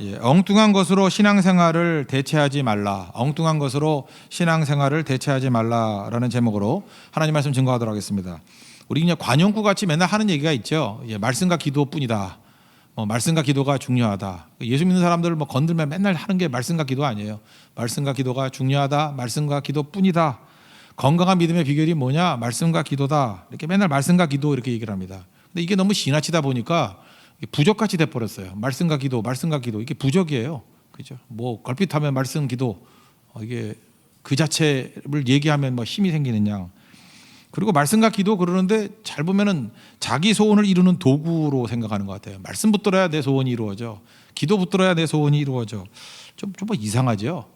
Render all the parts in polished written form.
예, 엉뚱한 것으로 신앙생활을 대체하지 말라. 엉뚱한 것으로 신앙생활을 대체하지 말라라는 제목으로 하나님 말씀 증거하도록 하겠습니다. 우리 그냥 관용구 같이 맨날 하는 얘기가 있죠. 예, 말씀과 기도뿐이다. 말씀과 기도가 중요하다. 예수 믿는 사람들을 건들면 맨날 하는 게 말씀과 기도 아니에요. 말씀과 기도가 중요하다. 말씀과 기도뿐이다. 건강한 믿음의 비결이 뭐냐? 말씀과 기도다. 이렇게 맨날 말씀과 기도 이렇게 얘기를 합니다. 근데 이게 너무 지나치다 보니까 부적같이 돼버렸어요. 말씀과 기도, 말씀과 기도 이게 부적이에요. 그죠? 걸핏하면 말씀, 기도 이게 그 자체를 얘기하면 힘이 생기는 양. 그리고 말씀과 기도 그러는데 잘 보면은 자기 소원을 이루는 도구로 생각하는 것 같아요. 말씀 붙들어야 내 소원이 이루어져. 기도 붙들어야 내 소원이 이루어져. 좀 이상하죠.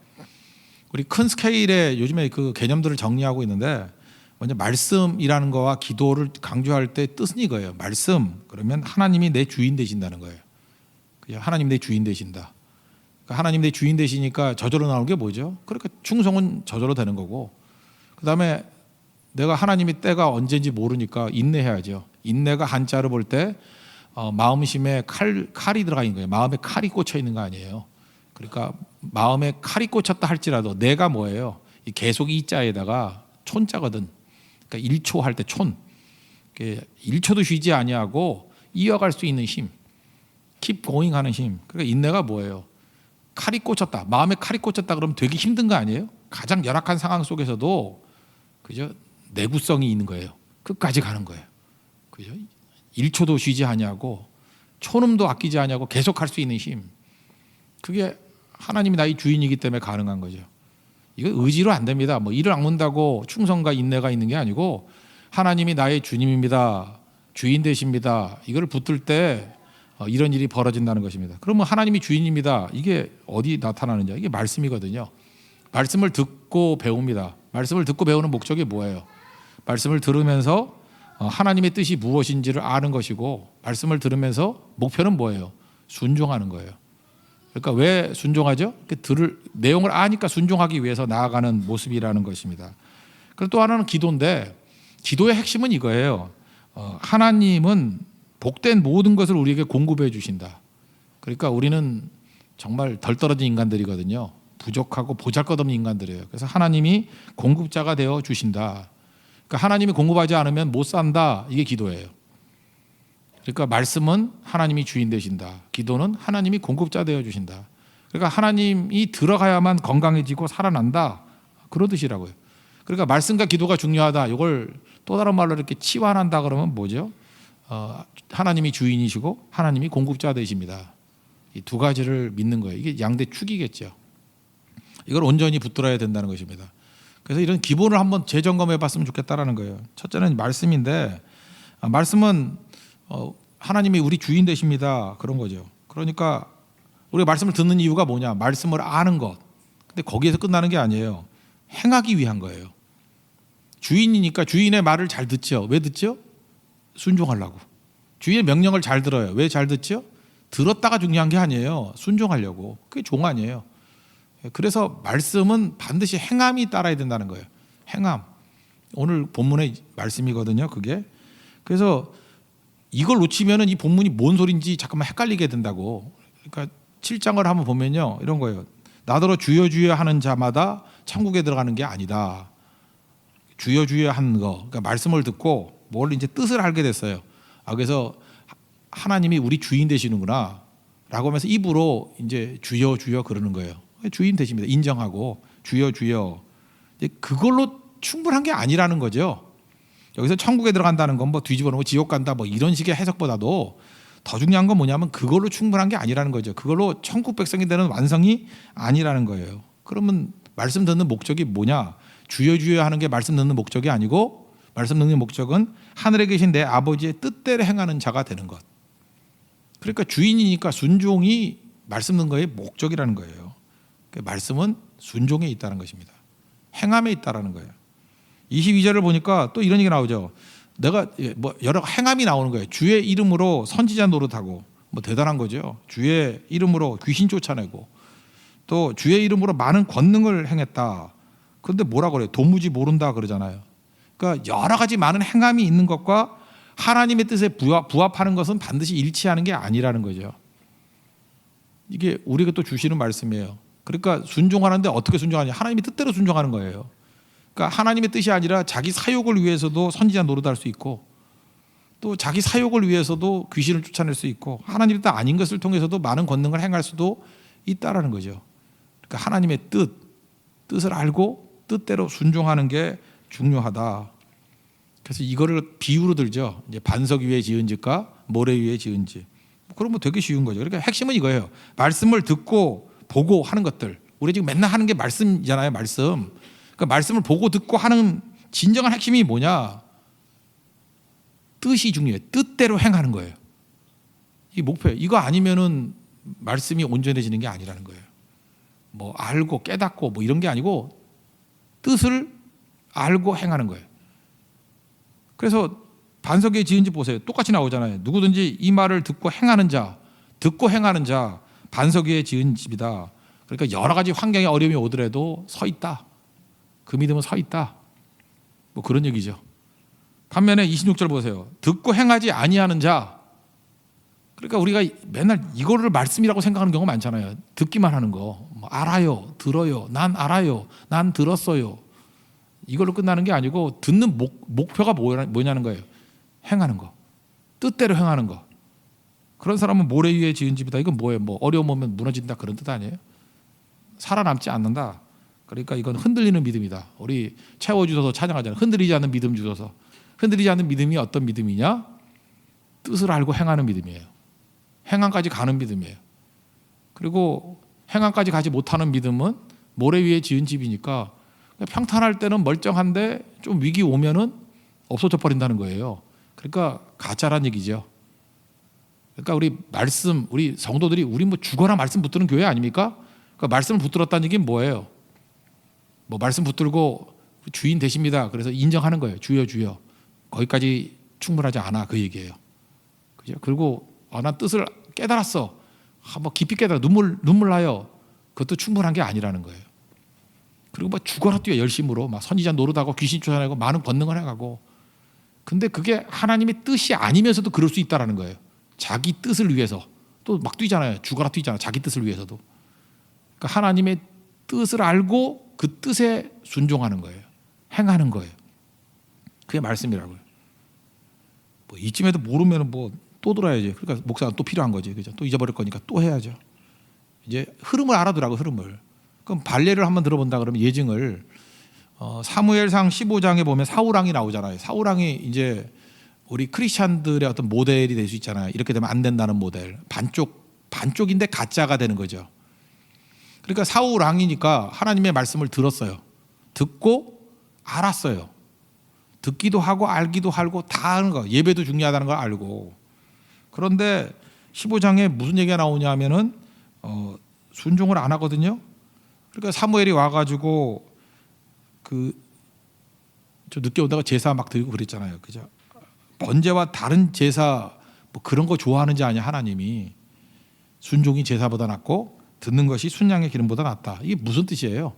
우리 큰 스케일의 요즘에 그 개념들을 정리하고 있는데 먼저 말씀이라는 거와 기도를 강조할 때 뜻은 이거예요. 말씀 그러면 하나님이 내 주인 되신다는 거예요. 하나님 내 주인 되신다. 그러니까 하나님 내 주인 되시니까 저절로 나오는 게 뭐죠? 그러니까 충성은 저절로 되는 거고, 그 다음에 내가 하나님이 때가 언제인지 모르니까 인내해야죠. 인내가 한자로 볼 때 마음심에 칼이 들어가 있는 거예요. 마음에 칼이 꽂혀 있는 거 아니에요. 그러니까 마음에 칼이 꽂혔다 할지라도 내가 뭐예요? 이 계속 이 자에다가 촌자거든. 그러니까 1초 할 때 촌. 1초도 쉬지 아니하고 이어갈 수 있는 힘. keep going 하는 힘. 그러니까 인내가 뭐예요? 칼이 꽂혔다. 마음에 칼이 꽂혔다 그러면 되게 힘든 거 아니에요? 가장 열악한 상황 속에서도 그죠? 내구성이 있는 거예요. 끝까지 가는 거예요. 그죠? 1초도 쉬지 아니하고 초음도 아끼지 아니하고 계속 할 수 있는 힘. 그게 하나님이 나의 주인이기 때문에 가능한 거죠. 이거 의지로 안 됩니다. 이를 악문다고 충성과 인내가 있는 게 아니고 하나님이 나의 주님입니다. 주인 되십니다. 이걸 붙들 때 이런 일이 벌어진다는 것입니다. 그러면 하나님이 주인입니다. 이게 어디 나타나느냐? 이게 말씀이거든요. 말씀을 듣고 배웁니다. 말씀을 듣고 배우는 목적이 뭐예요? 말씀을 들으면서 하나님의 뜻이 무엇인지를 아는 것이고, 말씀을 들으면서 목표는 뭐예요? 순종하는 거예요. 그러니까 왜 순종하죠? 들을 내용을 아니까 순종하기 위해서 나아가는 모습이라는 것입니다. 그리고 또 하나는 기도인데, 기도의 핵심은 이거예요. 하나님은 복된 모든 것을 우리에게 공급해 주신다. 그러니까 우리는 정말 덜 떨어진 인간들이거든요. 부족하고 보잘것없는 인간들이에요. 그래서 하나님이 공급자가 되어 주신다. 그러니까 하나님이 공급하지 않으면 못 산다. 이게 기도예요. 그러니까 말씀은 하나님이 주인 되신다. 기도는 하나님이 공급자 되어 주신다. 그러니까 하나님이 들어가야만 건강해지고 살아난다. 그러듯이라고요. 그러니까 말씀과 기도가 중요하다. 이걸 또 다른 말로 이렇게 치환한다 그러면 뭐죠? 하나님이 주인이시고 하나님이 공급자 되십니다. 이 두 가지를 믿는 거예요. 이게 양대 축이겠죠. 이걸 온전히 붙들어야 된다는 것입니다. 그래서 이런 기본을 한번 재점검해 봤으면 좋겠다라는 거예요. 첫째는 말씀인데, 말씀은 하나님이 우리 주인 되십니다. 그런 거죠. 그러니까 우리가 말씀을 듣는 이유가 뭐냐? 말씀을 아는 것. 근데 거기에서 끝나는 게 아니에요. 행하기 위한 거예요. 주인이니까 주인의 말을 잘 듣죠. 왜 듣죠? 순종하려고. 주인의 명령을 잘 들어요. 왜 잘 듣죠? 들었다가 중요한 게 아니에요. 순종하려고. 그게 종 아니에요. 그래서 말씀은 반드시 행함이 따라야 된다는 거예요. 행함. 오늘 본문의 말씀이거든요. 그게. 그래서 이걸 놓치면은 이 본문이 뭔 소린지 잠깐만 헷갈리게 된다고. 그러니까 7장을 한번 보면요. 이런 거예요. 나더러 주여 주여 하는 자마다 천국에 들어가는 게 아니다. 주여 주여 하는 거. 그러니까 말씀을 듣고 뭘 이제 뜻을 알게 됐어요. 그래서 하나님이 우리 주인 되시는구나. 라고 하면서 입으로 이제 주여 주여 그러는 거예요. 주인 되십니다. 인정하고 주여 주여. 그걸로 충분한 게 아니라는 거죠. 여기서 천국에 들어간다는 건 뒤집어 놓고 지옥 간다 이런 식의 해석보다도 더 중요한 건 뭐냐면 그걸로 충분한 게 아니라는 거죠. 그걸로 천국 백성이 되는 완성이 아니라는 거예요. 그러면 말씀 듣는 목적이 뭐냐? 주여 주여 하는 게 말씀 듣는 목적이 아니고, 말씀 듣는 목적은 하늘에 계신 내 아버지의 뜻대로 행하는 자가 되는 것. 그러니까 주인이니까 순종이 말씀 듣는 거의 목적이라는 거예요. 말씀은 순종에 있다는 것입니다. 행함에 있다는 거예요. 22절을 보니까 또 이런 얘기 나오죠. 내가 여러 행함이 나오는 거예요. 주의 이름으로 선지자 노릇하고, 대단한 거죠. 주의 이름으로 귀신 쫓아내고, 또 주의 이름으로 많은 권능을 행했다. 그런데 뭐라 그래요? 도무지 모른다 그러잖아요. 그러니까 여러 가지 많은 행함이 있는 것과 하나님의 뜻에 부합하는 것은 반드시 일치하는 게 아니라는 거죠. 이게 우리가 또 주시는 말씀이에요. 그러니까 순종하는데 어떻게 순종하냐? 하나님의 뜻대로 순종하는 거예요. 그러니까 하나님의 뜻이 아니라 자기 사욕을 위해서도 선지자 노릇할 수 있고, 또 자기 사욕을 위해서도 귀신을 쫓아낼 수 있고, 하나님의 뜻 아닌 것을 통해서도 많은 권능을 행할 수도 있다라는 거죠. 그러니까 하나님의 뜻을 알고 뜻대로 순종하는 게 중요하다. 그래서 이거를 비유로 들죠. 이제 반석 위에 지은 집과 모래 위에 지은 집. 그러면 되게 쉬운 거죠. 그러니까 핵심은 이거예요. 말씀을 듣고 보고 하는 것들. 우리 지금 맨날 하는 게 말씀이잖아요. 말씀. 그러니까 말씀을 보고 듣고 하는 진정한 핵심이 뭐냐? 뜻이 중요해요. 뜻대로 행하는 거예요. 이 목표예요. 이거 아니면은 말씀이 온전해지는 게 아니라는 거예요. 뭐 알고 깨닫고 뭐 이런 게 아니고 뜻을 알고 행하는 거예요. 그래서 반석에 지은 집 보세요. 똑같이 나오잖아요. 누구든지 이 말을 듣고 행하는 자, 반석 위에 지은 집이다. 그러니까 여러 가지 환경에 어려움이 오더라도 서 있다. 그 믿음은 서 있다. 뭐 그런 얘기죠. 반면에 26절 보세요. 듣고 행하지 아니하는 자. 그러니까 우리가 맨날 이거를 말씀이라고 생각하는 경우가 많잖아요. 듣기만 하는 거. 뭐 알아요, 들어요, 난 알아요, 난 들었어요. 이걸로 끝나는 게 아니고 듣는 목표가 뭐냐는 거예요. 행하는 거. 뜻대로 행하는 거. 그런 사람은 모래 위에 지은 집이다. 이건 뭐예요? 뭐 어려움 오면 무너진다 그런 뜻 아니에요? 살아남지 않는다. 그러니까 이건 흔들리는 믿음이다. 우리 채워주셔서 찬양하잖아요. 흔들리지 않는 믿음 주셔서. 흔들리지 않는 믿음이 어떤 믿음이냐? 뜻을 알고 행하는 믿음이에요. 행함까지 가는 믿음이에요. 그리고 행함까지 가지 못하는 믿음은 모래 위에 지은 집이니까 평탄할 때는 멀쩡한데 좀 위기 오면은 없어져 버린다는 거예요. 그러니까 가짜란 얘기죠. 그러니까 우리 말씀, 우리 성도들이 우리 뭐 죽어라 말씀 붙드는 교회 아닙니까? 그러니까 말씀을 붙들었다는 얘기는 뭐예요? 뭐 말씀 붙들고 주인 되십니다. 그래서 인정하는 거예요. 주여 주여. 거기까지 충분하지 않아 그 얘기예요. 그죠? 그리고 난 뜻을 깨달았어. 뭐 깊이 깨달아 눈물 나요. 그것도 충분한 게 아니라는 거예요. 그리고 막 죽어라 뛰어 열심으로 막 선지자 노릇하고 귀신 쫓아내고 많은 권능을 해가고. 근데 그게 하나님의 뜻이 아니면서도 그럴 수 있다라는 거예요. 자기 뜻을 위해서 또 막 뛰잖아요. 죽어라 뛰잖아. 자기 뜻을 위해서도. 그러니까 하나님의 뜻을 알고 그 뜻에 순종하는 거예요. 행하는 거예요. 그게 말씀이라고요. 뭐 이쯤에도 모르면 뭐 또 들어야지. 그러니까 목사가 또 필요한 거지. 그죠? 또 잊어버릴 거니까 또 해야죠. 이제 흐름을 알아두라고 흐름을. 그럼 발례를 한번 들어본다 그러면 예증을 사무엘상 15장에 보면 사울왕이 나오잖아요. 사울왕이 이제 우리 크리스찬들의 어떤 모델이 될 수 있잖아요. 이렇게 되면 안 된다는 모델. 반쪽인데 가짜가 되는 거죠. 그러니까 사울왕이니까 하나님의 말씀을 들었어요. 듣고 알았어요. 듣기도 하고 알기도 하고 다 하는 거. 예배도 중요하다는 걸 알고. 그런데 15장에 무슨 얘기가 나오냐 하면은 순종을 안 하거든요. 그러니까 사무엘이 와가지고 저 늦게 오다가 제사 막 드리고 그랬잖아요. 그죠? 번제와 다른 제사 뭐 그런 거 좋아하는지 아냐 하나님이. 순종이 제사보다 낫고 듣는 것이 순양의 기름보다 낫다. 이게 무슨 뜻이에요?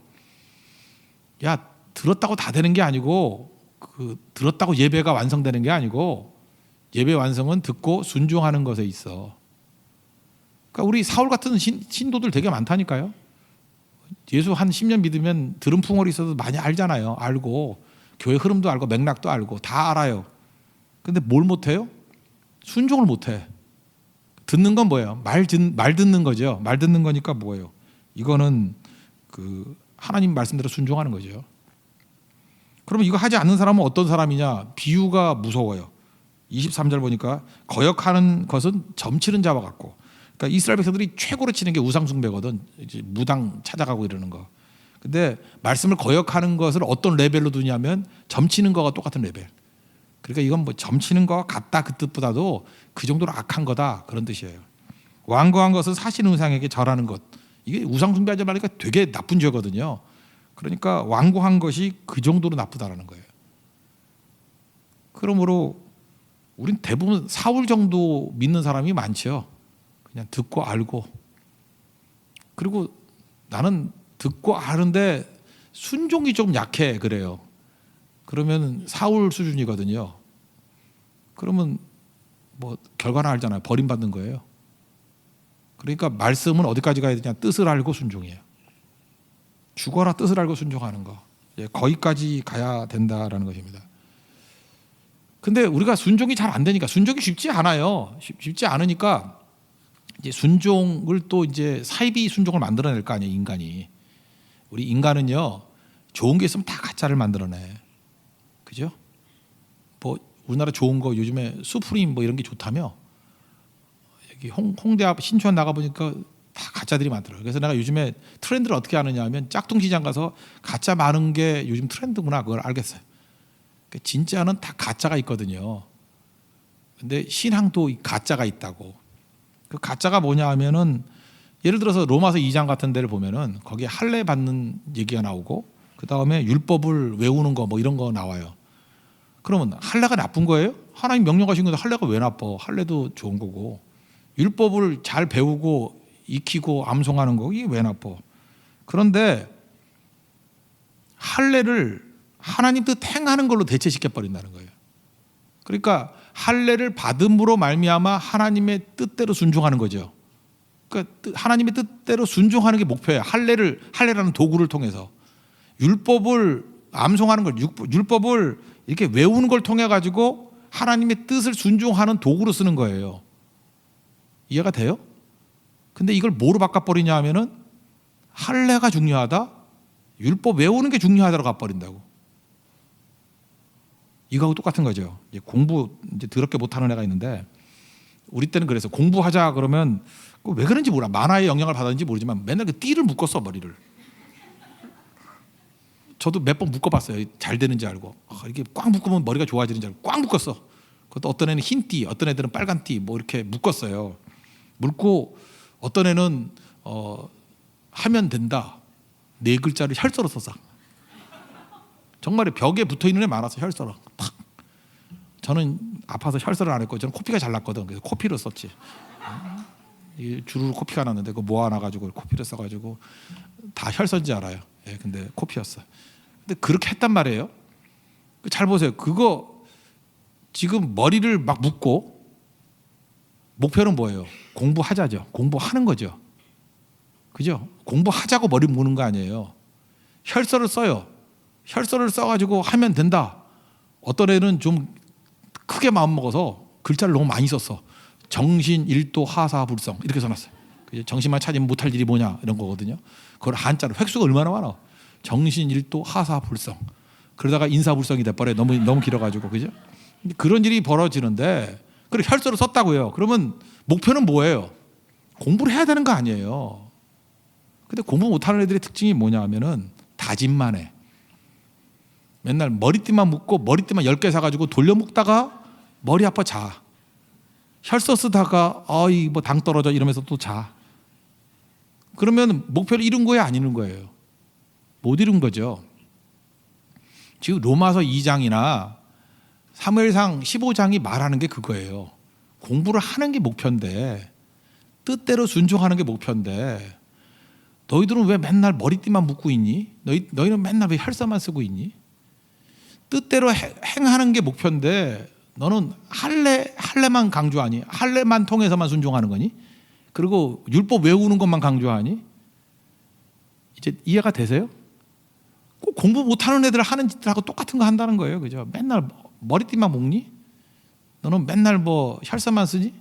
야, 들었다고 다 되는 게 아니고 들었다고 예배가 완성되는 게 아니고 예배 완성은 듣고 순종하는 것에 있어. 그러니까 우리 사울 같은 신도들 되게 많다니까요. 예수 한 10년 믿으면 들은 풍월이 있어도 많이 알잖아요. 알고 교회 흐름도 알고 맥락도 알고 다 알아요. 근데 뭘 못해요? 순종을 못해. 듣는 건 뭐예요? 말 듣는 거죠. 말 듣는 거니까 뭐예요? 이거는 하나님 말씀대로 순종하는 거죠. 그러면 이거 하지 않는 사람은 어떤 사람이냐? 비유가 무서워요. 23절 보니까 거역하는 것은 점치는 자와 같고. 그러니까 이스라엘 백성들이 최고로 치는 게 우상숭배거든. 이제 무당 찾아가고 이러는 거. 근데 말씀을 거역하는 것을 어떤 레벨로 두냐면 점치는 거가 똑같은 레벨. 그러니까 이건 뭐 점치는 거 같다 그 뜻보다도 그 정도로 악한 거다 그런 뜻이에요. 완고한 것은 사신 우상에게 절하는 것. 이게 우상숭배하지 말니까 되게 나쁜 죄거든요. 그러니까 완고한 것이 그 정도로 나쁘다라는 거예요. 그러므로 우린 대부분 사울 정도 믿는 사람이 많죠. 그냥 듣고 알고. 그리고 나는 듣고 아는데 순종이 좀 약해 그래요. 그러면 사울 수준이거든요. 그러면 뭐 결과는 알잖아요. 버림받는 거예요. 그러니까 말씀은 어디까지 가야 되냐? 뜻을 알고 순종이에요. 죽어라 뜻을 알고 순종하는 거. 거기까지 가야 된다라는 것입니다. 근데 우리가 순종이 잘 안 되니까 순종이 쉽지 않아요. 쉽지 않으니까 이제 순종을 또 이제 사이비 순종을 만들어낼 거 아니에요, 인간이. 우리 인간은요, 좋은 게 있으면 다 가짜를 만들어내. 그죠? 뭐 우리나라 좋은 거 요즘에 수프림 뭐 이런 게 좋다며. 여기 홍대 앞 신촌 나가 보니까 다 가짜들이 많더라고요. 그래서 내가 요즘에 트렌드를 어떻게 아느냐 하면 짝퉁 시장 가서 가짜 많은 게 요즘 트렌드구나 그걸 알겠어요. 진짜는 다 가짜가 있거든요. 근데 신앙도 가짜가 있다고. 그 가짜가 뭐냐 하면은 예를 들어서 로마서 2장 같은 데를 보면은 거기에 할례 받는 얘기가 나오고 그 다음에 율법을 외우는 거 뭐 이런 거 나와요. 그러면 할례가 나쁜 거예요? 하나님 명령하신 건데 할례가 왜 나빠? 할례도 좋은 거고 율법을 잘 배우고 익히고 암송하는 거 이게 왜 나빠? 그런데 할례를 하나님 뜻 행하는 걸로 대체시켜 버린다는 거예요. 그러니까 할례를 받음으로 말미암아 하나님의 뜻대로 순종하는 거죠. 그러니까 하나님의 뜻대로 순종하는 게 목표예요. 할례라는 도구를 통해서 율법을 암송하는 걸 율법을 이렇게 외우는 걸 통해 가지고 하나님의 뜻을 순종하는 도구로 쓰는 거예요. 이해가 돼요? 근데 이걸 뭐로 바꿔버리냐 하면은 할례가 중요하다, 율법 외우는 게 중요하다고 가버린다고. 이거하고 똑같은 거죠. 이제 공부 이제 더럽게 못하는 애가 있는데 우리 때는 그래서 공부하자 그러면 왜 그런지 몰라. 만화의 영향을 받았는지 모르지만 맨날 그 띠를 묶었어 머리를. 저도 몇 번 묶어봤어요. 잘 되는지 알고. 이렇게 꽉 묶으면 머리가 좋아지는지 알고 꽉 묶었어. 그것도 어떤 애는 흰 띠, 어떤 애들은 빨간 띠 뭐 이렇게 묶었어요. 묶고 어떤 애는 하면 된다. 4글자를 혈서로 썼어. 정말 벽에 붙어있는 애 많았어. 혈서로 팍. 저는 아파서 혈서를 안 했고 저는 코피가 잘 났거든. 그래서 코피를 썼지. 주르르 코피가 났는데 그거 모아놔가지고 코피를 써가지고 다 혈서인지 알아요. 예, 근데 코피였어. 근데 그렇게 했단 말이에요. 잘 보세요. 그거 지금 머리를 막 묶고 목표는 뭐예요? 공부하자죠. 공부하는 거죠. 그죠? 공부하자고 머리 묶는 거 아니에요. 혈서를 써요. 혈서를 써가지고 하면 된다. 어떤 애는 좀 크게 마음먹어서 글자를 너무 많이 썼어. 정신 일도 하사불성 이렇게 써놨어요. 정신만 차리면 못할 일이 뭐냐 이런 거거든요. 그걸 한자로 획수가 얼마나 많아. 정신 일도 하사불성. 그러다가 인사불성이 돼버려. 너무 길어가지고. 그죠? 그런 일이 벌어지는데 그래 혈서를 썼다고요. 그러면 목표는 뭐예요? 공부를 해야 되는 거 아니에요. 근데 공부 못하는 애들의 특징이 뭐냐 하면은 다짐만 해. 맨날 머리띠만 묶고 머리띠만 10개 사가지고 돌려 묶다가 머리 아파 자. 혈서 쓰다가 어이 뭐 당 떨어져 이러면서 또 자. 그러면 목표를 이룬 거예요, 안 이룬 거예요? 못 이룬 거죠. 지금 로마서 2장이나 사무엘상 15장이 말하는 게 그거예요. 공부를 하는 게 목표인데 뜻대로 순종하는 게 목표인데 너희들은 왜 맨날 머리띠만 묶고 있니? 너희는 맨날 왜 혈서만 쓰고 있니? 뜻대로 행하는 게 목표인데 너는 할례만 강조하니? 할례만 통해서만 순종하는 거니? 그리고 율법 외우는 것만 강조하니? 이제 이해가 되세요? 꼭 공부 못하는 애들 하는 짓들하고 똑같은 거 한다는 거예요. 그죠? 맨날 머리띠만 묶니? 너는 맨날 뭐 혈서만 쓰니?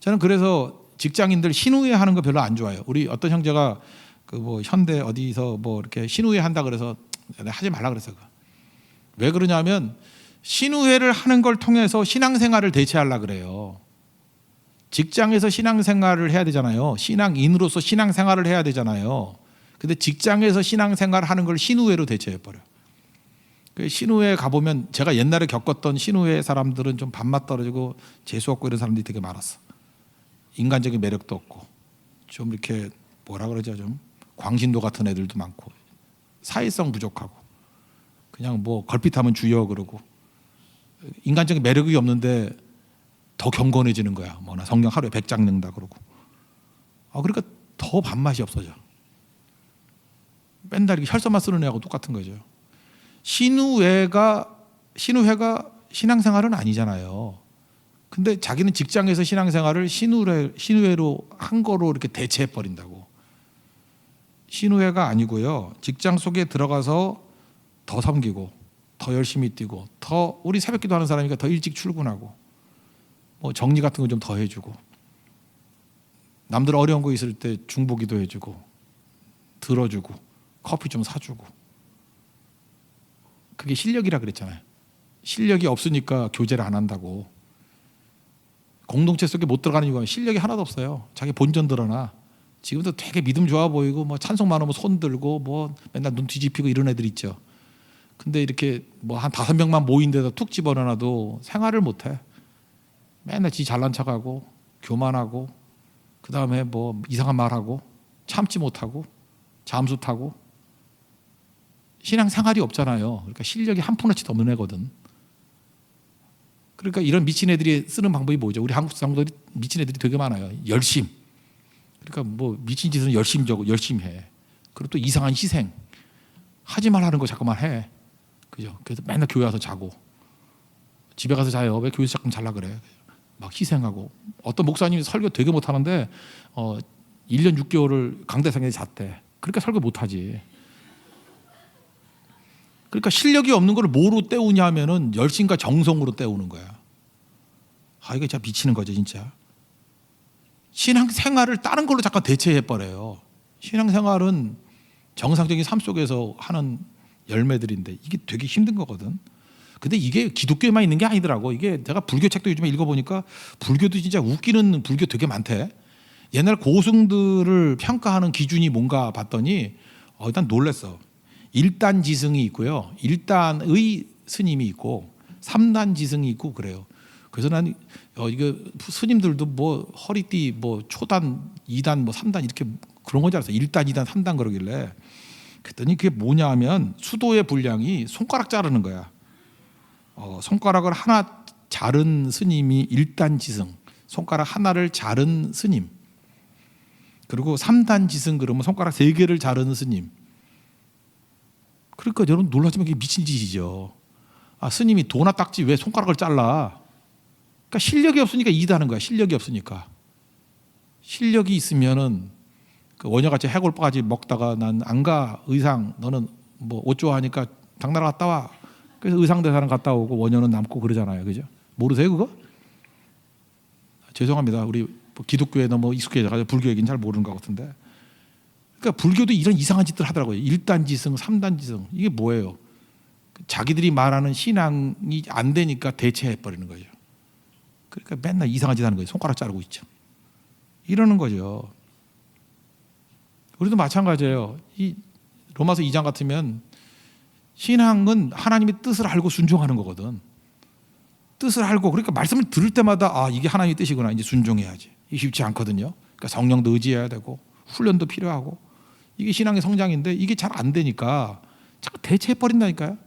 저는 그래서 직장인들 신우회 하는 거 별로 안 좋아해요. 우리 어떤 형제가 그 뭐 현대 어디서 뭐 이렇게 신우회 한다 그래서 하지 말라 그랬어요. 왜 그러냐면 신우회를 하는 걸 통해서 신앙생활을 대체하려고 그래요. 직장에서 신앙생활을 해야 되잖아요. 신앙인으로서 신앙생활을 해야 되잖아요. 근데 직장에서 신앙생활을 하는 걸 신우회로 대체해버려요. 신우회 가보면 제가 옛날에 겪었던 신우회 사람들은 좀 밥맛 떨어지고 재수없고 이런 사람들이 되게 많았어. 인간적인 매력도 없고 좀 이렇게 뭐라 그러죠, 좀 광신도 같은 애들도 많고 사회성 부족하고 그냥 뭐 걸핏하면 주여 그러고 인간적인 매력이 없는데 더 경건해지는 거야. 뭐나 성경 하루에 100장 읽는다 그러고. 그러니까 더 밥맛이 없어져. 맨날 이렇게 혈서만 쓰는 애하고 똑같은 거죠. 신우회가 신앙생활은 아니잖아요. 근데 자기는 직장에서 신앙생활을 신우회로 한 거로 이렇게 대체해 버린다고. 신우회가 아니고요. 직장 속에 들어가서 더 섬기고 더 열심히 뛰고 더 우리 새벽기도 하는 사람이니까 더 일찍 출근하고 뭐 정리 같은 거 좀 더 해주고 남들 어려운 거 있을 때 중보기도 해주고 들어주고 커피 좀 사주고. 그게 실력이라 그랬잖아요. 실력이 없으니까 교제를 안 한다고. 공동체 속에 못 들어가는 이유가 실력이 하나도 없어요. 자기 본전 드러나. 지금도 되게 믿음 좋아 보이고 뭐 찬송 많으면 손 들고 뭐 맨날 눈 뒤집히고 이런 애들 있죠. 근데 이렇게 뭐 한 5명만 모인 데다 툭 집어넣어놔도 생활을 못해. 맨날 지 잘난 척하고 교만하고 그 다음에 뭐 이상한 말하고 참지 못하고 잠수 타고 신앙생활이 없잖아요. 그러니까 실력이 한 푼어치도 없는 애거든. 그러니까 이런 미친 애들이 쓰는 방법이 뭐죠? 우리 한국 사람들이 미친 애들이 되게 많아요. 열심. 그러니까 뭐 미친 짓은 열심히 해. 그리고 또 이상한 희생. 하지 말라는 거 자꾸만 해. 그죠? 그래서 맨날 교회 와서 자고 집에 가서 자요. 왜 교회에서 자꾸 잘라 그래? 막 희생하고. 어떤 목사님이 설교 되게 못하는데 1년 6개월을 강대상에 잤대. 그러니까 설교 못하지. 그러니까 실력이 없는 걸 뭐로 때우냐 하면은 열심과 정성으로 때우는 거야. 아, 이거 진짜 미치는 거죠, 진짜. 신앙생활을 다른 걸로 잠깐 대체해 버려요. 신앙생활은 정상적인 삶 속에서 하는 열매들인데 이게 되게 힘든 거거든. 근데 이게 기독교에만 있는 게 아니더라고. 이게 내가 불교 책도 요즘에 읽어보니까 불교도 진짜 웃기는 불교 되게 많대. 옛날 고승들을 평가하는 기준이 뭔가 봤더니 일단 놀랬어. 1단 지승이 있고요. 1단의 스님이 있고 3단 지승이 있고 그래요. 그래서 난 이거 스님들도 뭐 허리띠 뭐 초단, 2단 뭐 3단 이렇게 그런 건 줄 알았어. 1단, 2단, 3단 그러길래. 그랬더니 그게 뭐냐 하면 수도의 분량이 손가락 자르는 거야. 손가락을 하나 자른 스님이 1단 지승. 손가락 하나를 자른 스님. 그리고 3단 지승 그러면 손가락 3개를 자르는 스님. 그러니까 여러분 놀라지만 이게 미친 짓이죠. 스님이 도나 닦지 왜 손가락을 잘라? 그러니까 실력이 없으니까 이다는 거야. 실력이 없으니까. 실력이 있으면은 그 원효같이 해골바가지 먹다가 난 안 가 의상 너는 뭐 옷 좋아하니까 당나라 갔다 와. 그래서 의상대사는 갔다 오고 원효는 남고 그러잖아요. 그죠? 모르세요 그거? 죄송합니다. 우리 기독교에 너무 익숙해져가지고 불교 얘기는 잘 모르는 것 같은데. 그러니까 불교도 이런 이상한 짓들 하더라고요. 1단 지승, 3단 지승. 이게 뭐예요? 자기들이 말하는 신앙이 안 되니까 대체해 버리는 거죠. 그러니까 맨날 이상한 짓 하는 거예요. 손가락 자르고 있죠. 이러는 거죠. 우리도 마찬가지예요. 이 로마서 2장 같으면 신앙은 하나님의 뜻을 알고 순종하는 거거든. 뜻을 알고 그러니까 말씀을 들을 때마다 이게 하나님의 뜻이구나. 이제 순종해야지. 이게 쉽지 않거든요. 그러니까 성령도 의지해야 되고 훈련도 필요하고 이게 신앙의 성장인데 이게 잘 안 되니까 자꾸 대체해 버린다니까요.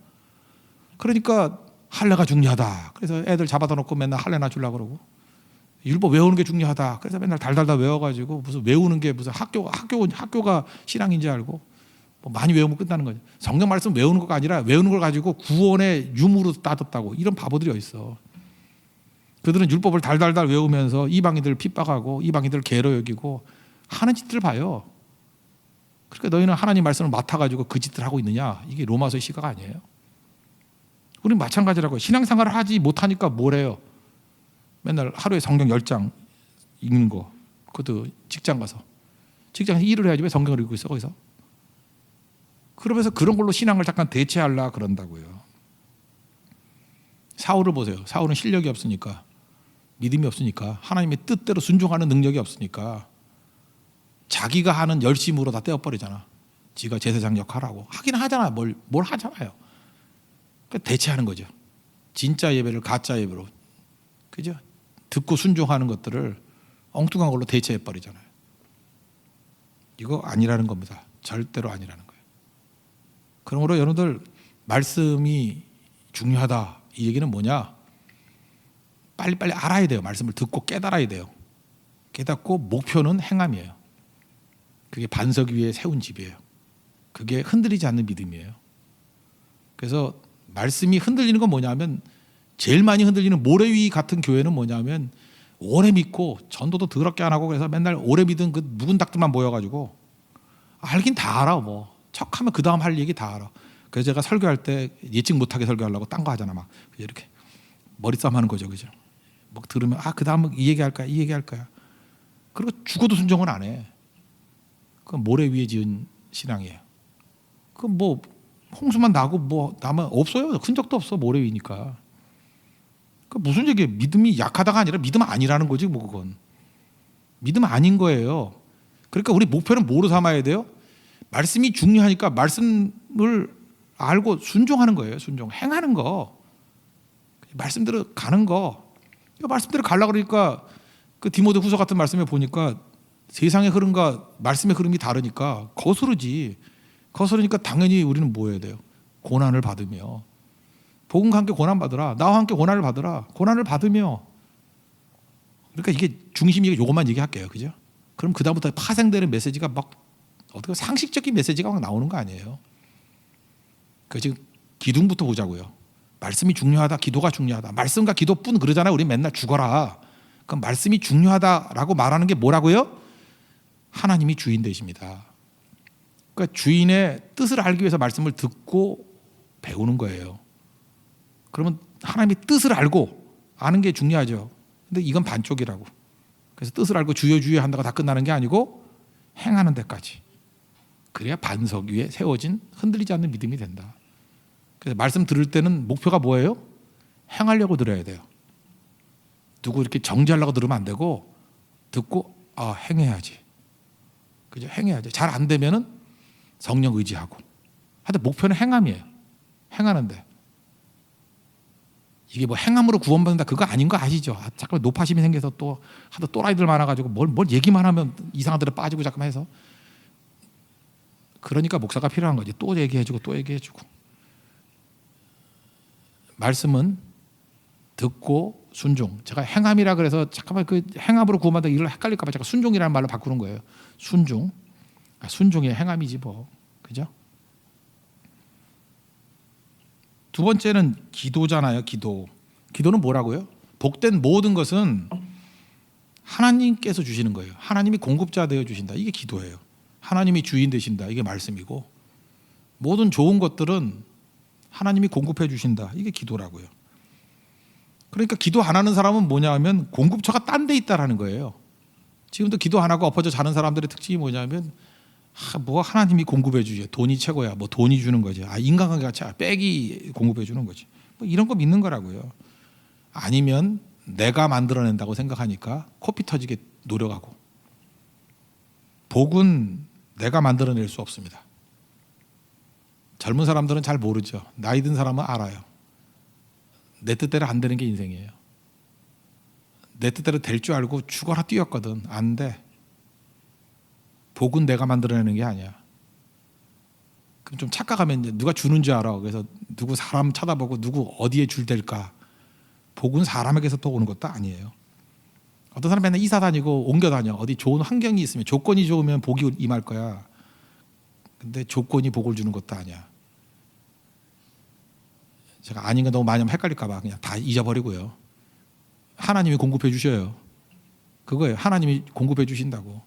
그러니까 할례가 중요하다. 그래서 애들 잡아다 놓고 맨날 할례나 주려고 그러고 율법 외우는 게 중요하다. 그래서 맨날 달달달 외워가지고 무슨 외우는 게 무슨 학교가 신앙인지 알고 뭐 많이 외우면 끝나는 거죠. 성경 말씀 외우는 거가 아니라 외우는 걸 가지고 구원의 유무로 따졌다고 이런 바보들이 어딨어. 그들은 율법을 달달달 외우면서 이방인들을 핍박하고 이방인들을 개로 여기고 하는 짓들을 봐요. 그러니까 너희는 하나님 말씀을 맡아가지고 그 짓들 하고 있느냐? 이게 로마서의 시각 아니에요? 우리는 마찬가지라고. 신앙생활을 하지 못하니까 뭐래요? 맨날 하루에 성경 10장 읽는 거. 그것도 직장 가서. 직장에서 일을 해야지 왜 성경을 읽고 있어 거기서? 그러면서 그런 걸로 신앙을 잠깐 대체하려 그런다고요. 사울을 보세요. 사울은 실력이 없으니까 믿음이 없으니까 하나님의 뜻대로 순종하는 능력이 없으니까 자기가 하는 열심으로 다 떼어버리잖아. 지가 제사장 역할하고 하긴 하잖아. 뭘 하잖아요. 그러니까 대체하는 거죠. 진짜 예배를 가짜 예배로. 그죠? 듣고 순종하는 것들을 엉뚱한 걸로 대체해버리잖아요. 이거 아니라는 겁니다. 절대로 아니라는 거예요. 그러므로 여러분들 말씀이 중요하다. 이 얘기는 뭐냐? 빨리빨리 알아야 돼요. 말씀을 듣고 깨달아야 돼요. 깨닫고 목표는 행함이에요. 그게 반석 위에 세운 집이에요. 그게 흔들리지 않는 믿음이에요. 그래서 말씀이 흔들리는 건 뭐냐면 제일 많이 흔들리는 모래 위 같은 교회는 뭐냐면 오래 믿고 전도도 더럽게 안 하고 그래서 맨날 오래 믿은 그 묵은 닭들만 모여가지고 알긴 다 알아. 뭐 척하면 그 다음 할 얘기 다 알아. 그래서 제가 설교할 때 예측 못하게 설교하려고 딴 거 하잖아. 막 이렇게 머리싸움 하는 거죠. 그죠? 뭐 들으면 그 다음 이 얘기 할 거야, 이 얘기 할 거야. 그리고 죽어도 순종은 안 해. 그건 모래 위에 지은 신앙이에요. 그 뭐 홍수만 나고 뭐 나면 없어요. 큰 적도 없어. 모래 위니까. 그 무슨 얘기예요? 믿음이 약하다가 아니라 믿음 아니라는 거지 뭐 그건. 믿음 아닌 거예요. 그러니까 우리 목표는 뭐로 삼아야 돼요? 말씀이 중요하니까 말씀을 알고 순종하는 거예요. 순종. 행하는 거. 말씀대로 가는 거. 말씀대로 가려고 그러니까 그 디모데 후서 같은 말씀에 보니까 세상의 흐름과 말씀의 흐름이 다르니까 거스르지. 거스르니까 당연히 우리는 뭐 해야 돼요? 고난을 받으며. 복음과 함께 고난 받으라. 나와 함께 고난을 받으라. 고난을 받으며. 그러니까 이게 중심이 요것만 얘기할게요. 그죠? 그럼 그다음부터 파생되는 메시지가 막 어떻게 상식적인 메시지가 막 나오는 거 아니에요. 그 지금 기둥부터 보자고요. 말씀이 중요하다. 기도가 중요하다. 말씀과 기도뿐 그러잖아요. 우리 맨날 죽어라. 그럼 말씀이 중요하다라고 말하는 게 뭐라고요? 하나님이 주인 되십니다. 그러니까 주인의 뜻을 알기 위해서 말씀을 듣고 배우는 거예요. 그러면 하나님의 뜻을 알고 아는 게 중요하죠. 근데 이건 반쪽이라고. 그래서 뜻을 알고 주여 한다고 다 끝나는 게 아니고 행하는 데까지. 그래야 반석 위에 세워진 흔들리지 않는 믿음이 된다. 그래서 말씀 들을 때는 목표가 뭐예요? 행하려고 들어야 돼요. 누구 이렇게 정지하려고 들으면 안 되고 듣고 행해야지. 그죠? 행해야지. 잘 안 되면은 성령 의지하고. 하여튼 목표는 행함이에요. 행하는데. 이게 뭐 행함으로 구원받는다 그거 아닌 거 아시죠? 잠깐 노파심이 생겨서 또 하도 또라이들 많아가지고 뭘 얘기만 하면 이상한 데로 빠지고 잠깐만 해서. 그러니까 목사가 필요한 거지. 또 얘기해주고 또 얘기해주고. 말씀은 듣고 순종. 제가 행함이라 그래서 잠깐만 그 행함으로 구원받는다 이걸 헷갈릴까 봐 제가 순종이라는 말로 바꾸는 거예요. 순종. 순종이 행함이지 뭐. 그죠? 두 번째는 기도잖아요. 기도. 기도는 뭐라고요? 복된 모든 것은 하나님께서 주시는 거예요. 하나님이 공급자 되어 주신다. 이게 기도예요. 하나님이 주인 되신다. 이게 말씀이고 모든 좋은 것들은 하나님이 공급해 주신다. 이게 기도라고요. 그러니까 기도 안 하는 사람은 뭐냐 하면 공급처가 딴 데 있다라는 거예요. 지금도 기도 안 하고 엎어져 자는 사람들의 특징이 뭐냐면 뭐 하나님이 공급해 주죠. 돈이 최고야. 뭐 돈이 주는 거지. 인간관계 같이 빽이 공급해 주는 거지. 뭐 이런 거 믿는 거라고요. 아니면 내가 만들어낸다고 생각하니까 코피 터지게 노력하고. 복은 내가 만들어낼 수 없습니다. 젊은 사람들은 잘 모르죠. 나이 든 사람은 알아요. 내 뜻대로 안 되는 게 인생이에요. 내 뜻대로 될 줄 알고 죽어라 뛰었거든. 안 돼. 복은 내가 만들어내는 게 아니야. 그럼 좀 착각하면 이제 누가 주는 줄 알아. 그래서 누구 사람 쳐다보고 누구 어디에 줄 댈까. 복은 사람에게서 또 오는 것도 아니에요. 어떤 사람 맨날 이사 다니고 옮겨 다녀. 어디 좋은 환경이 있으면 조건이 좋으면 복이 임할 거야. 근데 조건이 복을 주는 것도 아니야. 제가 아닌 거 너무 많이 하면 헷갈릴까 봐 그냥 다 잊어버리고요. 하나님이 공급해 주셔요. 그거예요. 하나님이 공급해 주신다고.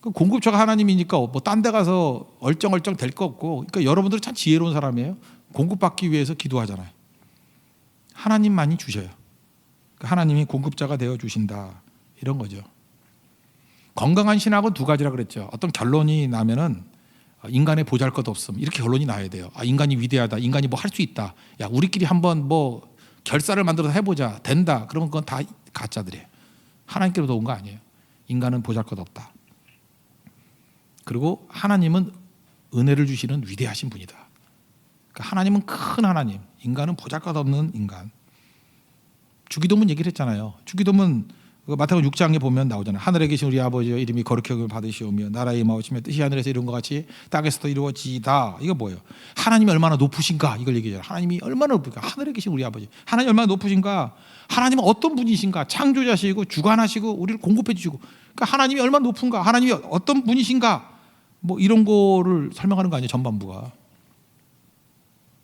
그 공급처가 하나님이니까 뭐 딴 데 가서 얼쩡얼쩡 될 거 없고. 그러니까 여러분들은 참 지혜로운 사람이에요. 공급받기 위해서 기도하잖아요. 하나님만이 주셔요. 하나님이 공급자가 되어 주신다. 이런 거죠. 건강한 신학은 두 가지라 그랬죠. 어떤 결론이 나면은 인간의 보잘것 없음 이렇게 결론이 나야 돼요. 인간이 위대하다. 인간이 뭐 할 수 있다. 야 우리끼리 한번 뭐 결사를 만들어서 해보자. 된다. 그러면 그건 다 가짜들이에요. 하나님께로부터 온 거 아니에요. 인간은 보잘것 없다. 그리고 하나님은 은혜를 주시는 위대하신 분이다. 그러니까 하나님은 큰 하나님, 인간은 보잘것없는 인간. 주기도문 얘기를 했잖아요. 주기도문 마태복음 6장에 보면 나오잖아요. 하늘에 계신 우리 아버지여 이름이 거룩히 여김을 받으시오며 나라의 임하오시며 뜻이 하늘에서 이룬 것 같이 땅에서도 이루어지이다. 이거 뭐예요? 하나님이 얼마나 높으신가 이걸 얘기해요. 하나님이 얼마나 높으신가. 하늘에 계신 우리 아버지. 하나님 얼마나 높으신가. 하나님은 어떤 분이신가. 창조자시고 주관하시고 우리를 공급해 주시고. 그러니까 하나님이 얼마나 높은가. 하나님이 어떤 분이신가. 뭐 이런 거를 설명하는 거 아니에요. 전반부가.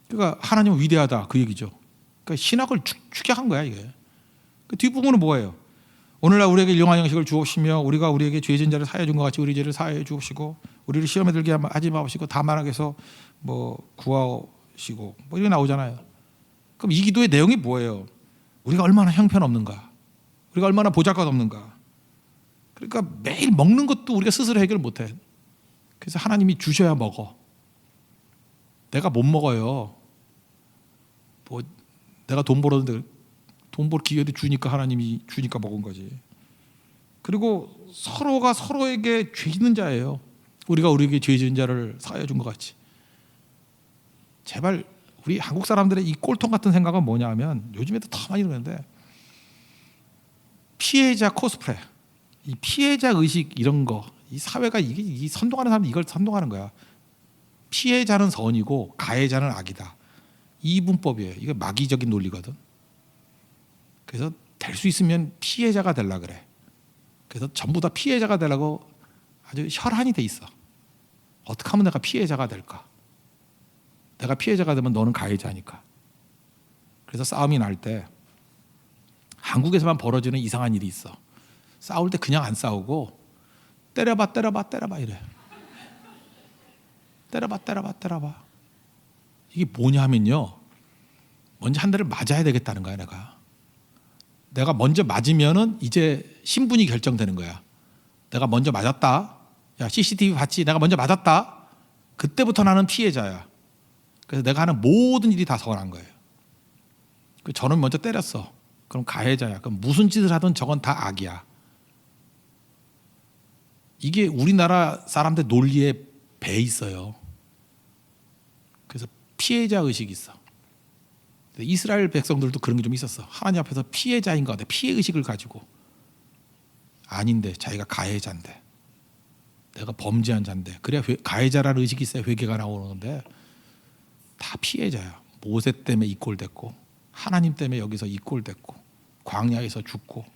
그러니까 하나님은 위대하다 그 얘기죠. 그러니까 신학을 축약한 거야 이게. 그 뒷부분은 뭐예요? 오늘날 우리에게 일용할 양식을 주옵시며 우리가 우리에게 죄 지은 자를 사하여 준 것 같이 우리 죄를 사하여 주옵시고 우리를 시험에 들게 하지 마옵시고 다만 악에서 뭐 구하시고 뭐 이렇게 나오잖아요. 그럼 이 기도의 내용이 뭐예요? 우리가 얼마나 형편없는가, 우리가 얼마나 보잘것없는가. 그러니까 매일 먹는 것도 우리가 스스로 해결 못해. 그래서 하나님이 주셔야 먹어. 내가 못 먹어요. 뭐 내가 돈 벌었는데 돈 벌 기회도 주니까 하나님이 주니까 먹은 거지. 그리고 서로가 서로에게 죄 짓는 자예요. 우리가 우리에게 죄 지은 자를 사하여 준 것 같이. 제발 우리 한국 사람들의 이 꼴통 같은 생각은 뭐냐 하면 요즘에도 더 많이 그러는데 피해자 코스프레, 이 피해자 의식 이런 거, 이 사회가 이 선동하는 사람이 이걸 선동하는 거야. 피해자는 선이고 가해자는 악이다. 이 문법이에요. 이게 마귀적인 논리거든. 그래서 될 수 있으면 피해자가 되려 그래. 그래서 전부 다 피해자가 되려고 아주 혈안이 돼 있어. 어떻게 하면 내가 피해자가 될까? 내가 피해자가 되면 너는 가해자니까. 그래서 싸움이 날 때 한국에서만 벌어지는 이상한 일이 있어. 싸울 때 그냥 안 싸우고 때려봐 이래. 때려봐. 이게 뭐냐 하면요, 먼저 한 대를 맞아야 되겠다는 거야. 내가 먼저 맞으면은 이제 신분이 결정되는 거야. 내가 먼저 맞았다. 야, CCTV 봤지? 내가 먼저 맞았다. 그때부터 나는 피해자야. 그래서 내가 하는 모든 일이 다 서운한 거예요. 저는 먼저 때렸어. 그럼 가해자야. 그럼 무슨 짓을 하든 저건 다 악이야. 이게 우리나라 사람들 논리에 배 있어요. 그래서 피해자 의식이 있어. 이스라엘 백성들도 그런 게 좀 있었어. 하나님 앞에서 피해자인 것 같아. 피해 의식을 가지고. 아닌데 자기가 가해자인데, 내가 범죄한 자인데, 그래야 가해자라는 의식이 있어야 회개가 나오는데 다 피해자야. 모세 때문에 이 꼴 됐고, 하나님 때문에 여기서 이 꼴 됐고, 광야에서 죽고.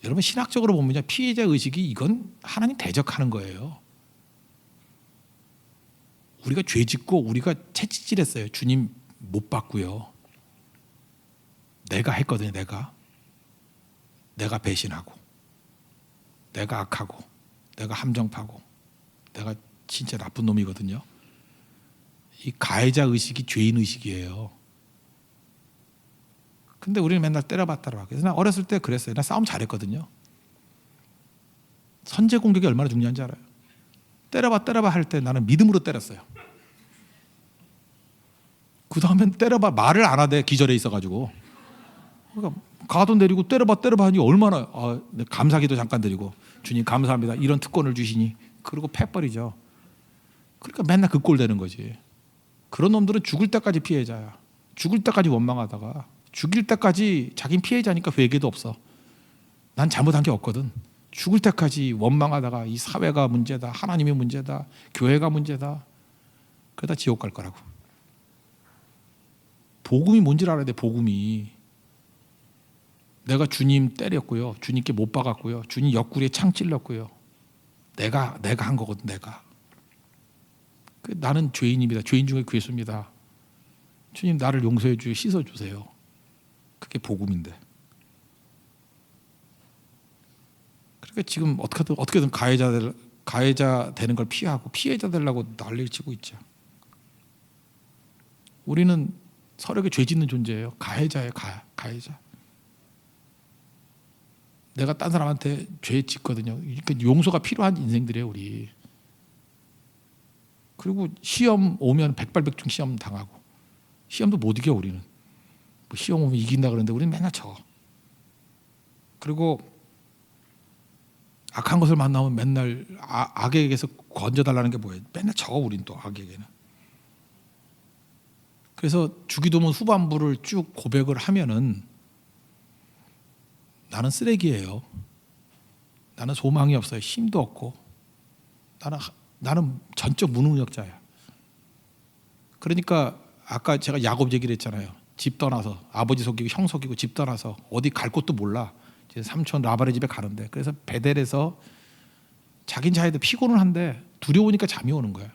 여러분 신학적으로 보면 피해자 의식이 이건 하나님 대적하는 거예요. 우리가 죄 짓고 우리가 채찍질했어요. 주님 못 받고요. 내가 했거든요. 내가 배신하고, 내가 악하고, 내가 함정파고, 내가 진짜 나쁜 놈이거든요. 이 가해자 의식이 죄인 의식이에요. 근데 우리는 맨날 때려봤다라. 그래서 나 어렸을 때 그랬어요. 나 싸움 잘했거든요. 선제 공격이 얼마나 중요한지 알아요? 때려봐 할 때 나는 믿음으로 때렸어요. 그 다음엔 때려봐 말을 안 하대. 기절해 있어가지고. 그러니까 가도 내리고 때려봐 하니 얼마나 감사기도 잠깐 드리고, 주님 감사합니다. 이런 특권을 주시니. 그리고 패버리죠. 그러니까 맨날 그 꼴 되는 거지. 그런 놈들은 죽을 때까지 피해자야. 죽을 때까지 원망하다가 죽일 때까지 자긴 피해자니까 회개도 없어. 난 잘못한 게 없거든. 죽을 때까지 원망하다가 이 사회가 문제다, 하나님이 문제다, 교회가 문제다. 그러다 지옥 갈 거라고. 복음이 뭔지를 알아야 돼. 복음이. 내가 주님 때렸고요, 주님께 못 박았고요, 주님 옆구리에 창 찔렀고요. 내가 한 거거든. 나는 죄인입니다. 죄인 중에 괴수입니다. 주님 나를 용서해 주세요. 씻어 주세요. 그게 복음인데. 그러니까 지금 어떻게든 가해자 되는 걸 피하고 피해자 되려고 난리를 치고 있죠. 우리는 서로에게 죄 짓는 존재예요. 가해자예요. 가해자. 내가 딴 사람한테 죄 짓거든요. 그러니까 용서가 필요한 인생들이에요, 우리. 그리고 시험 오면 백발백중 시험 당하고, 시험도 못 이겨 우리는. 뭐 시험 오면 이긴다 그러는데 우리는 맨날 져. 그리고 악한 것을 만나면 맨날 악에게서 건져달라는 게 뭐예요? 맨날 져. 우린 또 악에게는. 그래서 주기도문 후반부를 쭉 고백을 하면은 나는 쓰레기예요. 나는 소망이 없어요. 힘도 없고, 나는 전적 무능력자야. 그러니까 아까 제가 야곱 얘기를 했잖아요. 집 떠나서 아버지 속이고 형 속이고 집 떠나서 어디 갈 곳도 몰라. 이제 삼촌 라발의 집에 가는데, 그래서 베델에서 자긴 자기도 피곤은 한데 두려우니까 잠이 오는 거야.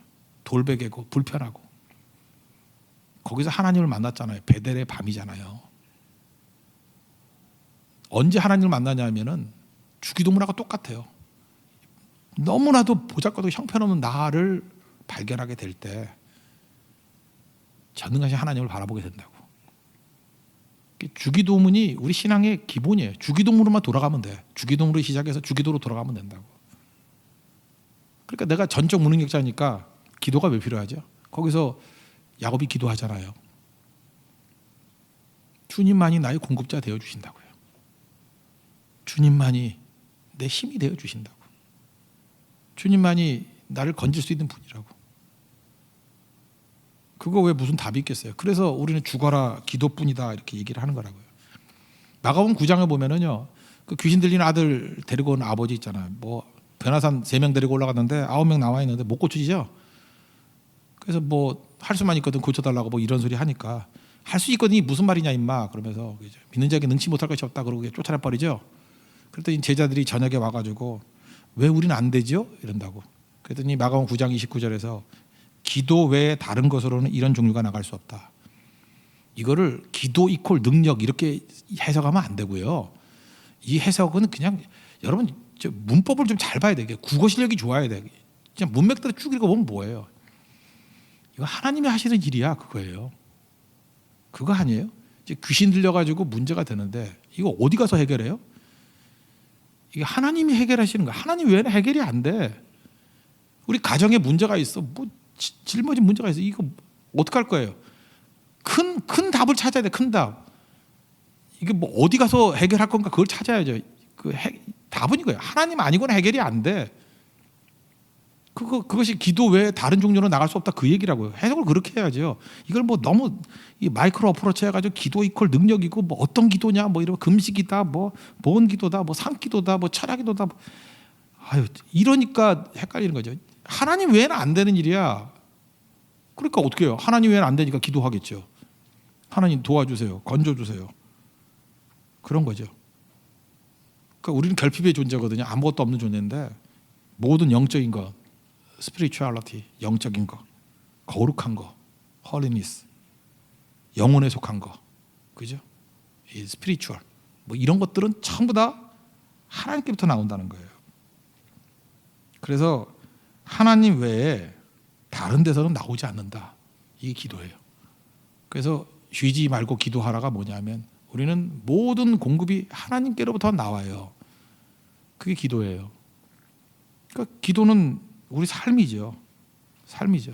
돌베개고 불편하고. 거기서 하나님을 만났잖아요. 베델의 밤이잖아요. 언제 하나님을 만나냐면은 주기도문하고 똑같아요. 너무나도 보잘것없고 형편없는 나를 발견하게 될 때 전능하신 하나님을 바라보게 된다고. 주기도문이 우리 신앙의 기본이에요. 주기도문으로만 돌아가면 돼. 주기도문으로 시작해서 주기도로 돌아가면 된다고. 그러니까 내가 전적 무능력자니까 기도가 왜 필요하죠? 거기서 야곱이 기도하잖아요. 주님만이 나의 공급자 되어 주신다고요. 주님만이 내 힘이 되어 주신다고. 주님만이 나를 건질 수 있는 분이라고. 그거 왜 무슨 답이 있겠어요? 그래서 우리는 죽어라 기도뿐이다 이렇게 얘기를 하는 거라고요. 마가복음 9장에 보면은요, 그 귀신 들리는 아들 데리고 온 아버지 있잖아요. 뭐 변화산 3명 데리고 올라갔는데 9명 나와 있는데 못 고치죠. 그래서 뭐 할 수만 있거든 고쳐달라고 뭐 이런 소리 하니까 할 수 있거든이 무슨 말이냐 임마 그러면서 믿는 자에게 능치 못할 것이 없다 그러고 쫓아내 버리죠. 그랬더니 제자들이 저녁에 와가지고 왜 우리는 안 되죠? 이런다고. 그랬더니 마가복음 9장 29절에서 기도 외에 다른 것으로는 이런 종류가 나갈 수 없다. 이거를 기도 이퀄 능력 이렇게 해석하면 안 되고요. 이 해석은 그냥 여러분 문법을 좀 잘 봐야 돼. 국어 실력이 좋아야 돼. 그냥 문맥대로 쭉 읽어보면 뭐예요? 이거 하나님이 하시는 일이야 그거예요. 그거 아니에요? 이제 귀신 들려가지고 문제가 되는데 이거 어디 가서 해결해요? 이게 하나님이 해결하시는 거야. 하나님 외에는 해결이 안 돼. 우리 가정에 문제가 있어. 뭐 짊어진 문제가 있어. 이거 어떡할 거예요? 큰 답을 찾아야 돼. 큰 답. 이게 뭐 어디 가서 해결할 건가 그걸 찾아야죠. 답은 이거예요. 하나님 아니고는 해결이 안 돼. 그것이 기도 외에 다른 종류로 나갈 수 없다 그 얘기라고요. 해석을 그렇게 해야죠. 이걸 뭐 너무 이 마이크로 어프로치 해가지고 기도 이퀄 능력이고 뭐 어떤 기도냐 뭐 이런 금식이다 뭐 보온 기도다 뭐 산기도다 뭐 철야 기도다 뭐. 아유 이러니까 헷갈리는 거죠. 하나님 외에는 안 되는 일이야. 그러니까 어떻게 해요? 하나님 외에는 안 되니까 기도하겠죠. 하나님 도와주세요. 건져주세요. 그런 거죠. 그러니까 우리는 결핍의 존재거든요. 아무것도 없는 존재인데 모든 영적인 것 spirituality, 영적인 거, 거룩한 거, holiness, 영혼에 속한 거, 그죠? 이 spiritual, 뭐 이런 것들은 전부 다 하나님께부터 나온다는 거예요. 그래서 하나님 외에 다른 데서는 나오지 않는다. 이게 기도예요. 그래서 쉬지 말고 기도하라가 뭐냐면 우리는 모든 공급이 하나님께로부터 나와요. 그게 기도예요. 그러니까 기도는 우리 삶이죠. 삶이죠.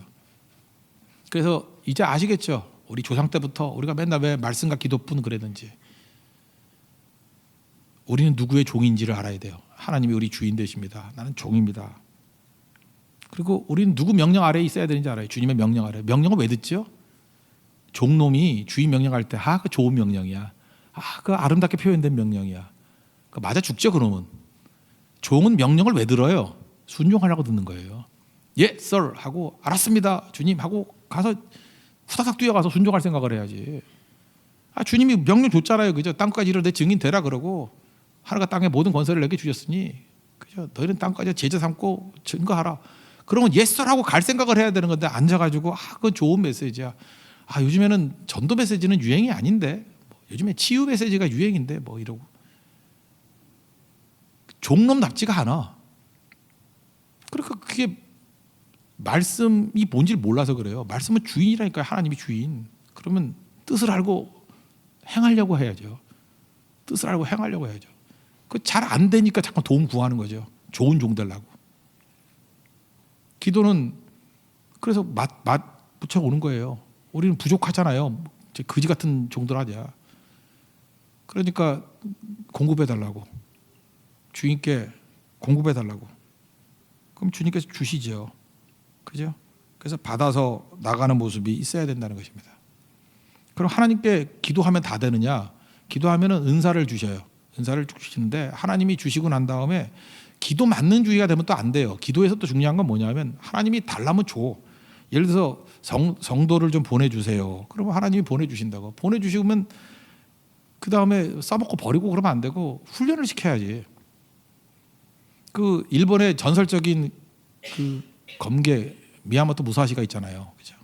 그래서 이제 아시겠죠? 우리 조상 때부터 우리가 맨날 왜 말씀과 기도뿐 그랬는지. 우리는 누구의 종인지를 알아야 돼요. 하나님이 우리 주인 되십니다. 나는 종입니다. 그리고 우리는 누구 명령 아래에 있어야 되는지 알아요. 주님의 명령 아래. 명령을 왜 듣죠? 종놈이 주인 명령할 때 그 좋은 명령이야. 그 아름답게 표현된 명령이야. 맞아 죽죠 그놈은. 종은 명령을 왜 들어요? 순종하려고 듣는 거예요. 예, sir 하고 알았습니다, 주님 하고 가서 후다닥 뛰어가서 순종할 생각을 해야지. 주님이 명령 줬잖아요, 그죠? 땅까지 이르러 내 증인 되라 그러고 하늘과 땅의 모든 권세를 내게 주셨으니, 그죠? 너희는 땅까지 제자 삼고 증거하라. 그러면 yes sir 하고 갈 생각을 해야 되는 건데 앉아가지고 그건 좋은 메시지야. 요즘에는 전도 메시지는 유행이 아닌데, 요즘에 치유 메시지가 유행인데 뭐 이러고 종놈답지가 않아. 그러니까 그게 말씀이 뭔지를 몰라서 그래요. 말씀은 주인이라니까요. 하나님이 주인. 그러면 뜻을 알고 행하려고 해야죠. 뜻을 알고 행하려고 해야죠. 그 잘 안 되니까 자꾸 도움 구하는 거죠. 좋은 종 되려고. 기도는 그래서 맛 붙여 오는 거예요. 우리는 부족하잖아요. 그지 같은 종들 하자. 그러니까 공급해 달라고. 주인께 공급해 달라고. 그럼 주님께서 주시죠. 그죠? 그래서 받아서 나가는 모습이 있어야 된다는 것입니다. 그럼 하나님께 기도하면 다 되느냐? 기도하면은 은사를 주셔요. 은사를 주시는데 하나님이 주시고 난 다음에 기도 맞는 주의가 되면 또 안 돼요. 기도에서 또 중요한 건 뭐냐면 하나님이 달라면 줘. 예를 들어서 성도를 좀 보내주세요. 그러면 하나님이 보내주신다고. 보내주시면 그 다음에 써먹고 버리고 그러면 안 되고 훈련을 시켜야지. 그 일본의 전설적인 그 검계 미야모토 무사시가 있잖아요. 그죠?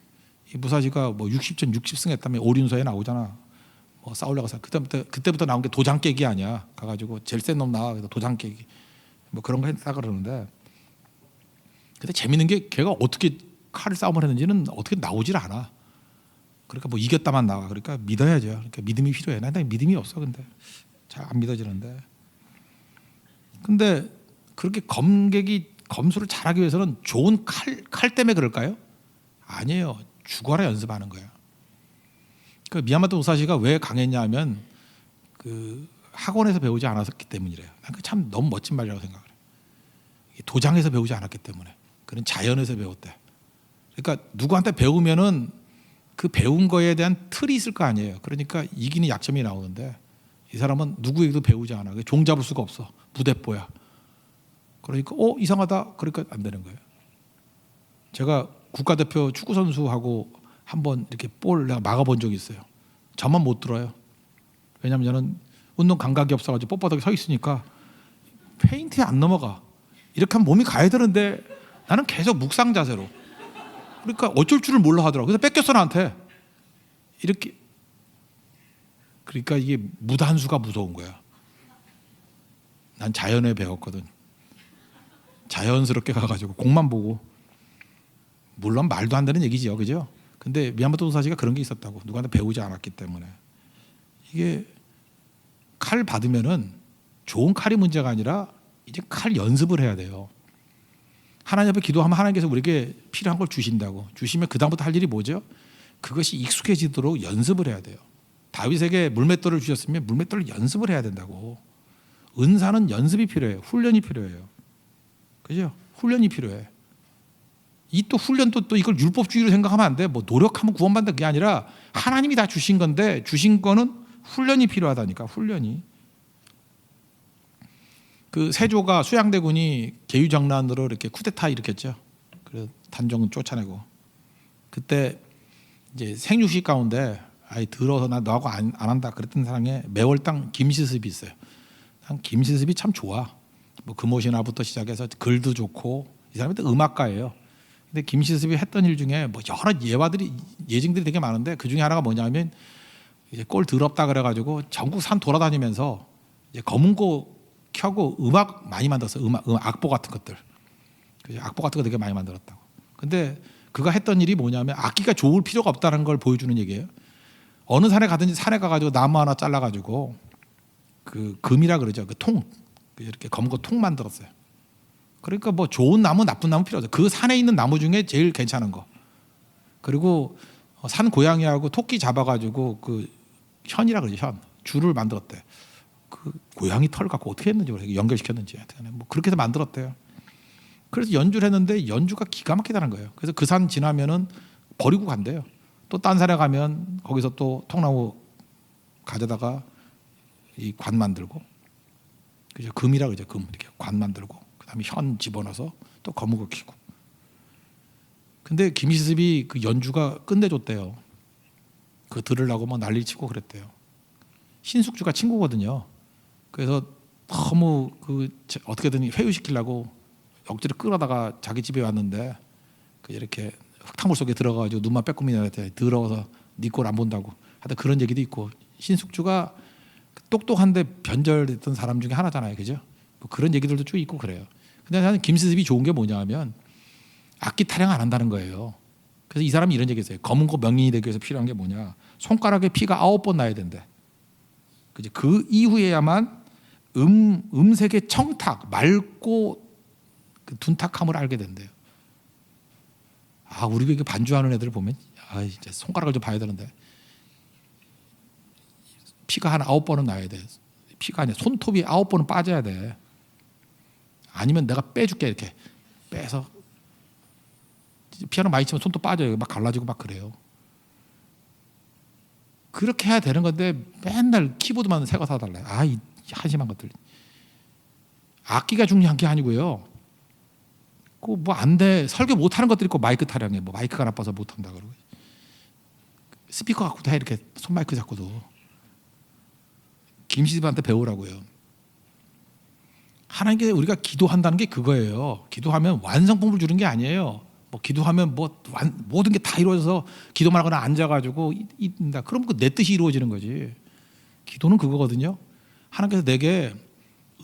이 무사시가 뭐 60전 60승 했다며 오륜서에 나오잖아. 뭐 싸우려고 해서 그때부터 나온 게 도장 깨기 아니야. 가가지고 제일 센 놈 나와. 그래서 도장 깨기 뭐 그런 거 했다 그러는데, 근데 재밌는 게 걔가 어떻게 칼 싸움을 했는지는 어떻게 나오질 않아. 그러니까 뭐 이겼다만 나와. 그러니까 믿어야죠. 그러니까 믿음이 필요해. 난 믿음이 없어. 근데 잘 안 믿어지는데. 근데 그렇게 검객이 검술을 잘하기 위해서는 좋은 칼 때문에 그럴까요? 아니에요. 죽어라 연습하는 거야. 그 미야모토 무사시가 왜 강했냐면 그 학원에서 배우지 않았기 때문이래요. 난 참 너무 멋진 말이라고 생각을 해. 도장에서 배우지 않았기 때문에. 그런 자연에서 배웠대. 그러니까 누구한테 배우면은 그 배운 거에 대한 틀이 있을 거 아니에요. 그러니까 이기는 약점이 나오는데 이 사람은 누구에게도 배우지 않아. 종 잡을 수가 없어. 무대뽀야. 그러니까 이상하다. 그러니까 안 되는 거예요. 제가 국가대표 축구 선수하고 한번 이렇게 볼 내가 막아본 적이 있어요. 저만 못 들어요. 왜냐하면 저는 운동 감각이 없어가지고 뻣뻣하게 서 있으니까 페인트에 안 넘어가. 이렇게 하면 몸이 가야 되는데 나는 계속 묵상 자세로. 그러니까 어쩔 줄을 몰라 하더라고. 그래서 뺏겼어 나한테. 이렇게. 그러니까 이게 무단수가 무서운 거야. 난 자연에 배웠거든. 자연스럽게 가가지고 공만 보고. 물론 말도 안 되는 얘기지요, 그죠? 근데 미야모토 무사시가 그런 게 있었다고. 누구한테 배우지 않았기 때문에. 이게 칼 받으면은 좋은 칼이 문제가 아니라 이제 칼 연습을 해야 돼요. 하나님 앞에 기도하면 하나님께서 우리에게 필요한 걸 주신다고. 주시면 그 다음부터 할 일이 뭐죠? 그것이 익숙해지도록 연습을 해야 돼요. 다윗에게 물맷돌을 주셨으면 물맷돌을 연습을 해야 된다고. 은사는 연습이 필요해요. 훈련이 필요해요. 그죠? 훈련이 필요해. 이 또 훈련도 또 이걸 율법주의로 생각하면 안 돼. 뭐 노력하면 구원받는 게 아니라 하나님이 다 주신 건데 주신 거는 훈련이 필요하다니까. 훈련이. 그 세조가 수양대군이 계유정난으로 이렇게 쿠데타 일으켰죠. 그래서 단종 쫓아내고 그때 이제 생육식 가운데 아이 들어서 나 너하고 안 한다 그랬던 사람에 매월당 김시습이 있어요. 김시습이 참 좋아. 뭐 금오신화부터 시작해서 글도 좋고 이 사람이 또 음악가예요. 근데 김시습이 했던 일 중에 뭐 여러 예증들이 되게 많은데 그 중에 하나가 뭐냐면 이제 꼴 더럽다 그래가지고 전국 산 돌아다니면서 이제 검은고 켜고 음악 많이 만들었어요. 음악 악보 같은 것들. 악보 같은 거 되게 많이 만들었다고. 근데 그가 했던 일이 뭐냐면 악기가 좋을 필요가 없다는 걸 보여주는 얘기예요. 어느 산에 가든지 산에 가가지고 나무 하나 잘라가지고 그 금이라 그러죠. 그 통 이렇게 검은 거 통 만들었어요. 그러니까 뭐 좋은 나무 나쁜 나무 필요 없어요. 그 산에 있는 나무 중에 제일 괜찮은 거. 그리고 산 고양이하고 토끼 잡아가지고 그 현이라 그러죠. 현 줄을 만들었대. 그 고양이 털 갖고 어떻게 했는지 모르겠어요. 연결시켰는지 뭐 그렇게 해서 만들었대요. 그래서 연주를 했는데 연주가 기가 막히다는 거예요. 그래서 그 산 지나면은 버리고 간대요. 또 딴 산에 가면 거기서 또 통나무 가져다가 이 관 만들고, 그죠? 금이라 그러죠. 금 이렇게 관 만들고, 그다음에 현 집어넣어서 또 거무고 키고. 근데 김시습이 그 연주가 끝내줬대요. 그 들으려고 뭐 난리치고 그랬대요. 신숙주가 친구거든요. 그래서 너무 그 어떻게든 회유시키려고 억지로 끌어다가 자기 집에 왔는데 그 이렇게 흙탕물 속에 들어가가지고 눈만 빼꼼히 내렸대. 더러워서 네 꼴 안 본다고. 하여튼 그런 얘기도 있고. 신숙주가 똑똑한데 변절됐던 사람 중에 하나잖아요, 그죠? 뭐 그런 얘기들도 쭉 있고 그래요. 근데 나는 김시습이 좋은 게 뭐냐면 악기 타령 안 한다는 거예요. 그래서 이 사람이 이런 얘기했어요. 검은 거 명인이 되기 위해서 필요한 게 뭐냐? 손가락에 피가 9번 나야 된대. 그지? 그 이후에야만 음색의 청탁, 맑고 그 둔탁함을 알게 된대요. 우리 교회 반주하는 애들 보면 진짜 손가락을 좀 봐야 되는데 피가 한 9번은 나야 돼. 피가 아니라 손톱이 9번은 빠져야 돼. 아니면 내가 빼줄게 이렇게 빼서 피아노 많이 치면 손톱 빠져요. 막 갈라지고 막 그래요. 그렇게 해야 되는 건데 맨날 키보드만 새거 사달래. 이 한심한 것들. 악기가 중요한 게 아니고요. 그 뭐 안 돼. 설교 못하는 것들 있고 마이크 타령해. 뭐 마이크가 나빠서 못한다 그러고. 스피커 갖고도 해 이렇게 손 마이크 잡고도. 김시습한테 배우라고요. 하나님께 우리가 기도한다는 게 그거예요. 기도하면 완성품을 주는 게 아니에요. 뭐 기도하면 뭐 모든 게 다 이루어져서 기도만 하거나 앉아가지고 있다. 그럼 그 내 뜻이 이루어지는 거지. 기도는 그거거든요. 하나님께서 내게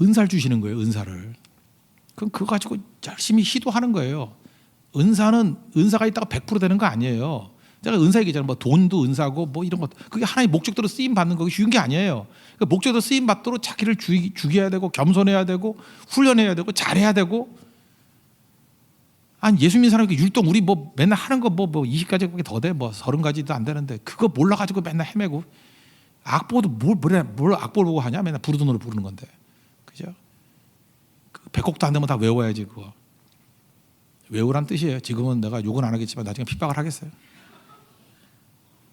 은사를 주시는 거예요. 은사를. 그럼 그거 가지고 열심히 시도하는 거예요. 은사가 있다가 100% 되는 거 아니에요. 제가 은사 얘기잖아요. 뭐 돈도 은사고 뭐 이런 것. 그게 하나의 목적대로 쓰임 받는 거 쉬운 게 아니에요. 그러니까 목적대로 쓰임 받도록 자기를 죽여야 되고 겸손해야 되고 훈련해야 되고 잘해야 되고. 아니 예수 믿는 사람이 율동 우리 뭐 맨날 하는 거 뭐 20가지밖에 더 돼. 뭐 30가지도 안 되는데 그거 몰라가지고 맨날 헤매고 악보도 뭘 악보를 보고 하냐. 맨날 부르던 노래 부르는 건데. 그죠? 그 100곡도 안 되면 다 외워야지 그거. 외우란 뜻이에요. 지금은 내가 욕은 안 하겠지만 나중에 핍박을 하겠어요.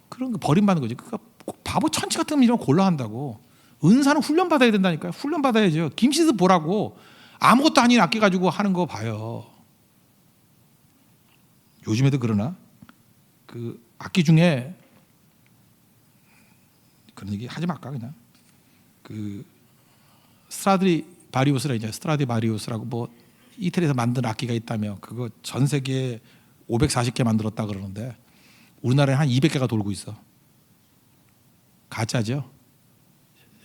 그런 거 버림받는 거지. 그러니까 바보 천치 같은 이런 거 골라 한다고. 은사는 훈련 받아야 된다니까요. 훈련 받아야죠. 김시스 보라고 아무것도 아닌 악기 가지고 하는 거 봐요. 요즘에도 그러나 그 악기 중에 그런 얘기 하지 말까 그냥 그 스트라디바리우스라고 뭐 이태리에서 만든 악기가 있다며 그거 전 세계에 540개 만들었다 그러는데 우리나라에 한 200개가 돌고 있어. 가짜죠.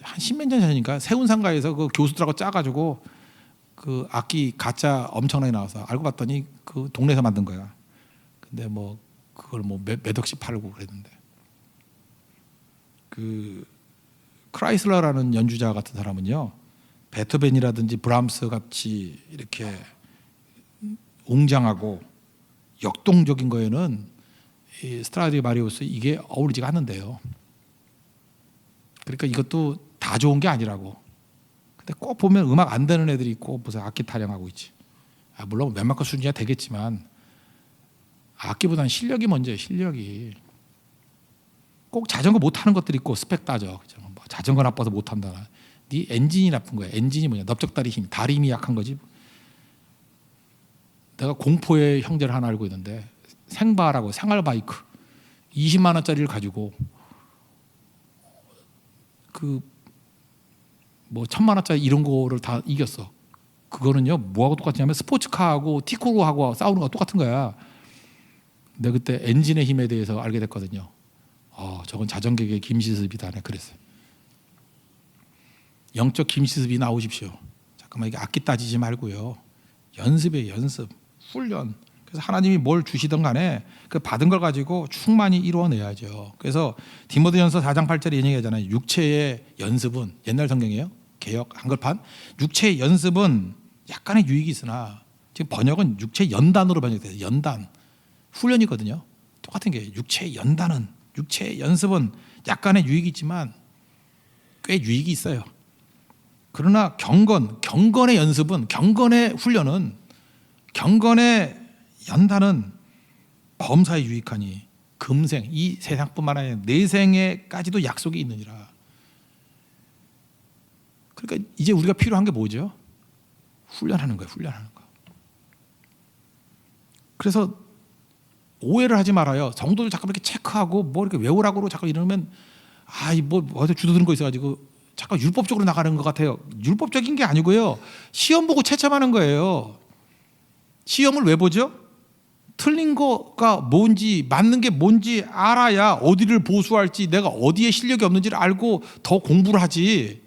한 10몇 년 전이니까 세운상가에서 그 교수들하고 짜가지고 그 악기 가짜 엄청나게 나와서 알고 봤더니 그 동네에서 만든 거야. 근데 뭐 그걸 뭐 몇 억씩 팔고 그랬는데 그 크라이슬러라는 연주자 같은 사람은요 베토벤이라든지 브람스 같이 이렇게 웅장하고 역동적인 거에는 이 스트라디바리우스 이게 어울리지가 않는데요. 그러니까 이것도 다 좋은 게 아니라고. 근데 꼭 보면 음악 안 되는 애들이 있고 무슨 악기 타령하고 있지. 물론 웬만큼 수준이야 되겠지만 악기보다는 실력이 먼저예요. 실력이. 꼭 자전거 못하는 것들이 있고 스펙 따져. 뭐 자전거 나빠서 못한다. 네 엔진이 나쁜 거야. 엔진이 뭐냐. 넓적다리 힘. 다리 힘이 약한 거지. 내가 공포의 형제를 하나 알고 있는데 생바라고 생활바이크 20만 원짜리를 가지고 그 뭐 1000만 원짜리 이런 거를 다 이겼어. 그거는요 뭐하고 똑같냐면 스포츠카하고 티코로하고 싸우는 거 똑같은 거야. 내가 그때 엔진의 힘에 대해서 알게 됐거든요. 저건 자전거계 김시습이다. 내가 그랬어요. 영적 김시습이 나오십시오. 잠깐만 이게 악기 따지지 말고요. 연습이에요. 연습, 훈련. 그래서 하나님이 뭘 주시든 간에 그 받은 걸 가지고 충만히 이루어내야죠. 그래서 디모데전서 4장 8절에 이런 얘기하잖아요. 육체의 연습은 옛날 성경이에요. 개역 한글판. 육체의 연습은 약간의 유익이 있으나 지금 번역은 육체 연단으로 번역돼요. 연단. 훈련이거든요. 똑같은 게 육체의 연습은 약간의 유익이 있지만 꽤 유익이 있어요. 그러나 경건의 연습은 경건의 훈련은 경건의 연단은 범사에 유익하니 금생 이 세상뿐만 아니라 내생에까지도 약속이 있느니라. 그러니까 이제 우리가 필요한 게 뭐죠? 훈련하는 거예요. 훈련하는 거. 그래서 오해를 하지 말아요. 성도들 잠깐 이렇게 체크하고 뭐 이렇게 외우라고 자꾸 이러면 뭐 어디 주도드는 거 있어가지고 잠깐 율법적으로 나가는 것 같아요. 율법적인 게 아니고요. 시험 보고 채점하는 거예요. 시험을 왜 보죠? 틀린 거가 뭔지 맞는 게 뭔지 알아야 어디를 보수할지 내가 어디에 실력이 없는지를 알고 더 공부를 하지.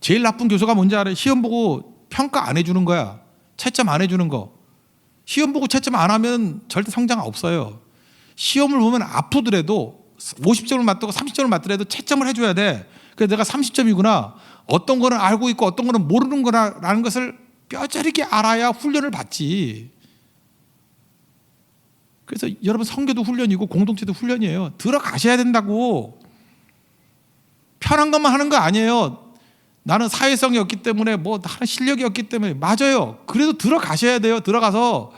제일 나쁜 교수가 뭔지 알아요? 시험 보고 평가 안 해주는 거야. 채점 안 해주는 거. 시험 보고 채점 안 하면 절대 성장 없어요. 시험을 보면 아프더라도 50점을 맞더라도 30점을 맞더라도 채점을 해줘야 돼. 그래서 내가 30점이구나. 어떤 거는 알고 있고 어떤 거는 모르는 거라는 것을 뼈저리게 알아야 훈련을 받지. 그래서 여러분 성교도 훈련이고 공동체도 훈련이에요. 들어가셔야 된다고. 편한 것만 하는 거 아니에요. 나는 사회성이 없기 때문에 뭐 나는 실력이 없기 때문에 맞아요. 그래도 들어가셔야 돼요. 들어가서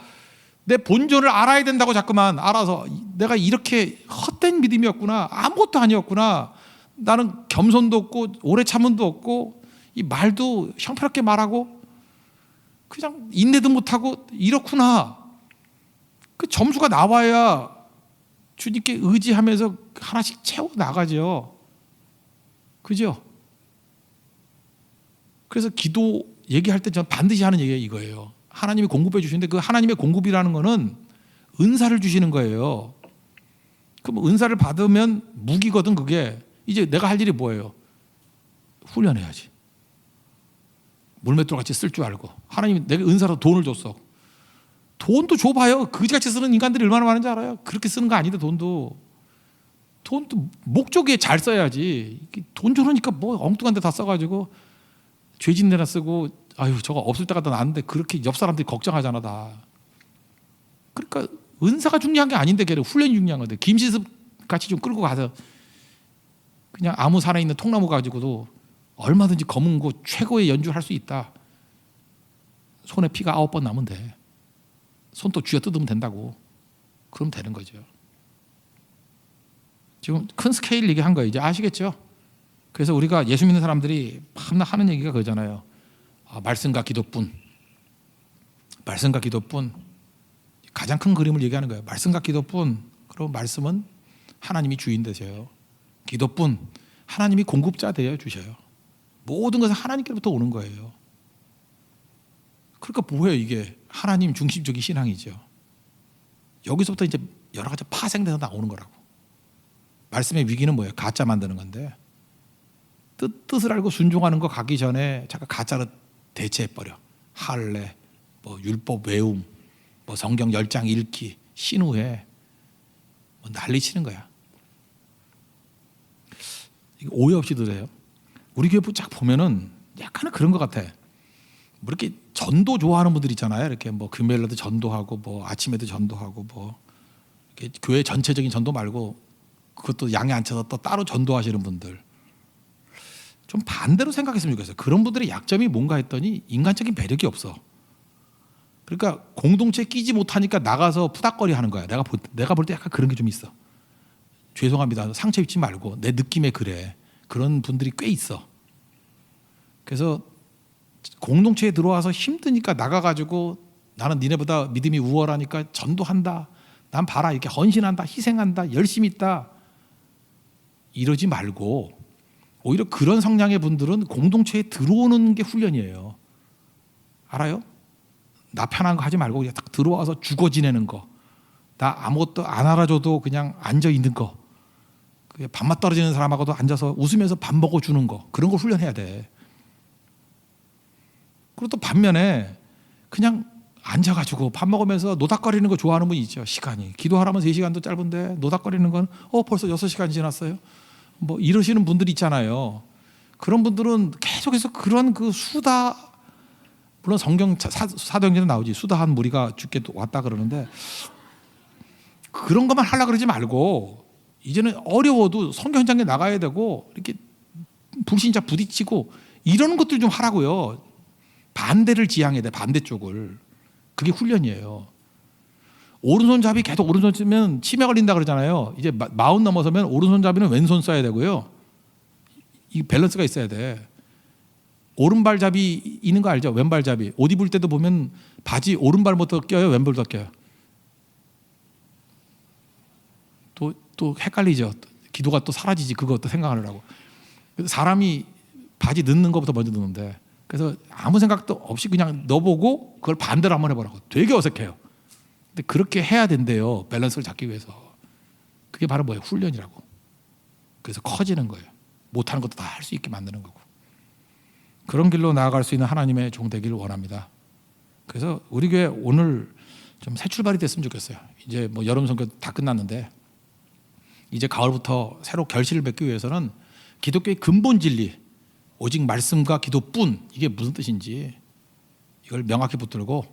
내 본존을 알아야 된다고. 자꾸만 알아서 내가 이렇게 헛된 믿음이었구나. 아무것도 아니었구나. 나는 겸손도 없고 오래 참음도 없고 이 말도 형편없게 말하고 그냥 인내도 못하고 이렇구나. 그 점수가 나와야 주님께 의지하면서 하나씩 채워 나가죠. 그죠? 그래서 기도 얘기할 때 저는 반드시 하는 얘기가 이거예요. 하나님이 공급해 주시는데 그 하나님의 공급이라는 거는 은사를 주시는 거예요. 그럼 은사를 받으면 무기거든. 그게 이제 내가 할 일이 뭐예요? 훈련해야지. 물맷돌 같이 쓸 줄 알고. 하나님이 내가 은사로 돈을 줬어. 돈도 줘봐요. 그지같이 쓰는 인간들이 얼마나 많은지 알아요? 그렇게 쓰는 거 아닌데 돈도 목적에 잘 써야지. 돈 주니까 뭐 엉뚱한 데 다 써가지고 죄짓는 데나 쓰고 아유 저거 없을 때가 더 나는데 그렇게 옆 사람들이 걱정하잖아 다. 그러니까 은사가 중요한 게 아닌데 걔는 훈련이 중요한 건데 김시습 같이 좀 끌고 가서 그냥 아무 산에 있는 통나무 가지고도 얼마든지 검은 고 최고의 연주를 할 수 있다. 손에 피가 9번 나면 돼. 손도 쥐어 뜯으면 된다고. 그럼 되는 거죠. 지금 큰 스케일 얘기한 거예요. 이제 아시겠죠? 그래서 우리가 예수 믿는 사람들이 밤낮 하는 얘기가 그거잖아요. 말씀과 기도뿐. 말씀과 기도뿐. 가장 큰 그림을 얘기하는 거예요. 말씀과 기도뿐. 그럼 말씀은 하나님이 주인 되세요. 기도뿐. 하나님이 공급자 되어 주셔요. 모든 것은 하나님께로부터 오는 거예요. 그러니까 뭐예요 이게? 하나님 중심적인 신앙이죠. 여기서부터 이제 여러 가지 파생돼서 나오는 거라고. 말씀의 위기는 뭐예요? 가짜 만드는 건데 뜻을 알고 순종하는 거 가기 전에 잠깐 가짜로 대체해버려. 할례, 뭐 율법 외움, 뭐 성경 10장 읽기, 신우회 뭐 난리치는 거야. 이거 오해 없이 들어요. 우리 교회 쫙 보면은 약간은 그런 것 같아. 뭐 이렇게 전도 좋아하는 분들 있잖아요. 이렇게 뭐 금요일에도 전도하고 뭐 아침에도 전도하고 뭐 이렇게 교회 전체적인 전도 말고 그것도 양에 앉혀서 또 따로 전도하시는 분들 좀 반대로 생각했으면 좋겠어요. 그런 분들의 약점이 뭔가 했더니 인간적인 배려가 없어. 그러니까 공동체에 끼지 못하니까 나가서 푸닥거리 하는 거야. 내가 볼 때 약간 그런 게 좀 있어. 죄송합니다. 상처 입지 말고 내 느낌에 그래. 그런 분들이 꽤 있어. 그래서 공동체에 들어와서 힘드니까 나가가지고 나는 니네보다 믿음이 우월하니까 전도한다. 난 봐라 이렇게 헌신한다. 희생한다. 열심히 있다. 이러지 말고 오히려 그런 성향의 분들은 공동체에 들어오는 게 훈련이에요. 알아요? 나 편한 거 하지 말고 그냥 딱 들어와서 죽어 지내는 거. 나 아무것도 안 알아줘도 그냥 앉아 있는 거. 밥맛 떨어지는 사람하고도 앉아서 웃으면서 밥 먹어주는 거. 그런 걸 훈련해야 돼. 그리고 또 반면에 그냥 앉아가지고 밥 먹으면서 노닥거리는 거 좋아하는 분이 있죠. 시간이. 기도하라면 3시간도 짧은데 노닥거리는 건 벌써 6시간 지났어요. 뭐 이러시는 분들이 있잖아요. 그런 분들은 계속해서 그런 그 수다, 물론 성경 사도행전에 나오지. 수다한 무리가 죽게 왔다 그러는데 그런 것만 하려고 그러지 말고 이제는 어려워도 선교 현장에 나가야 되고 이렇게 불신자 부딪히고 이런 것들 좀 하라고요. 반대를 지향해야 돼. 반대쪽을. 그게 훈련이에요. 오른손잡이 계속 오른손 쓰면 치매 걸린다 그러잖아요. 이제 40 넘어서면 오른손잡이는 왼손 써야 되고요. 이 밸런스가 있어야 돼. 오른발잡이 있는 거 알죠? 왼발잡이. 옷 입을 때도 보면 바지 오른발부터 껴요? 왼발부터 껴요? 또 헷갈리죠. 기도가 또 사라지지. 그거 또 생각하느라고. 사람이 바지 넣는 것부터 먼저 넣는데 그래서 아무 생각도 없이 그냥 넣어보고 그걸 반대로 한번 해보라고. 되게 어색해요. 근데 그렇게 해야 된대요. 밸런스를 잡기 위해서. 그게 바로 뭐예요? 훈련이라고. 그래서 커지는 거예요. 못하는 것도 다 할 수 있게 만드는 거고. 그런 길로 나아갈 수 있는 하나님의 종 되기를 원합니다. 그래서 우리 교회 오늘 좀 새 출발이 됐으면 좋겠어요. 이제 뭐 여름 선교 다 끝났는데 이제 가을부터 새로 결실을 맺기 위해서는 기독교의 근본 진리, 오직 말씀과 기도뿐, 이게 무슨 뜻인지 이걸 명확히 붙들고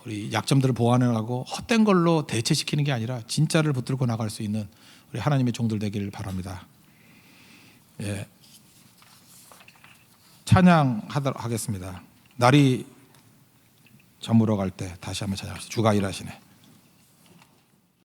우리 약점들을 보완하고 헛된 걸로 대체시키는 게 아니라 진짜를 붙들고 나갈 수 있는 우리 하나님의 종들 되기를 바랍니다. 예. 찬양하도록 하겠습니다. 날이 저물어 갈 때 다시 한번 찬양합시다. 주가 일하시네.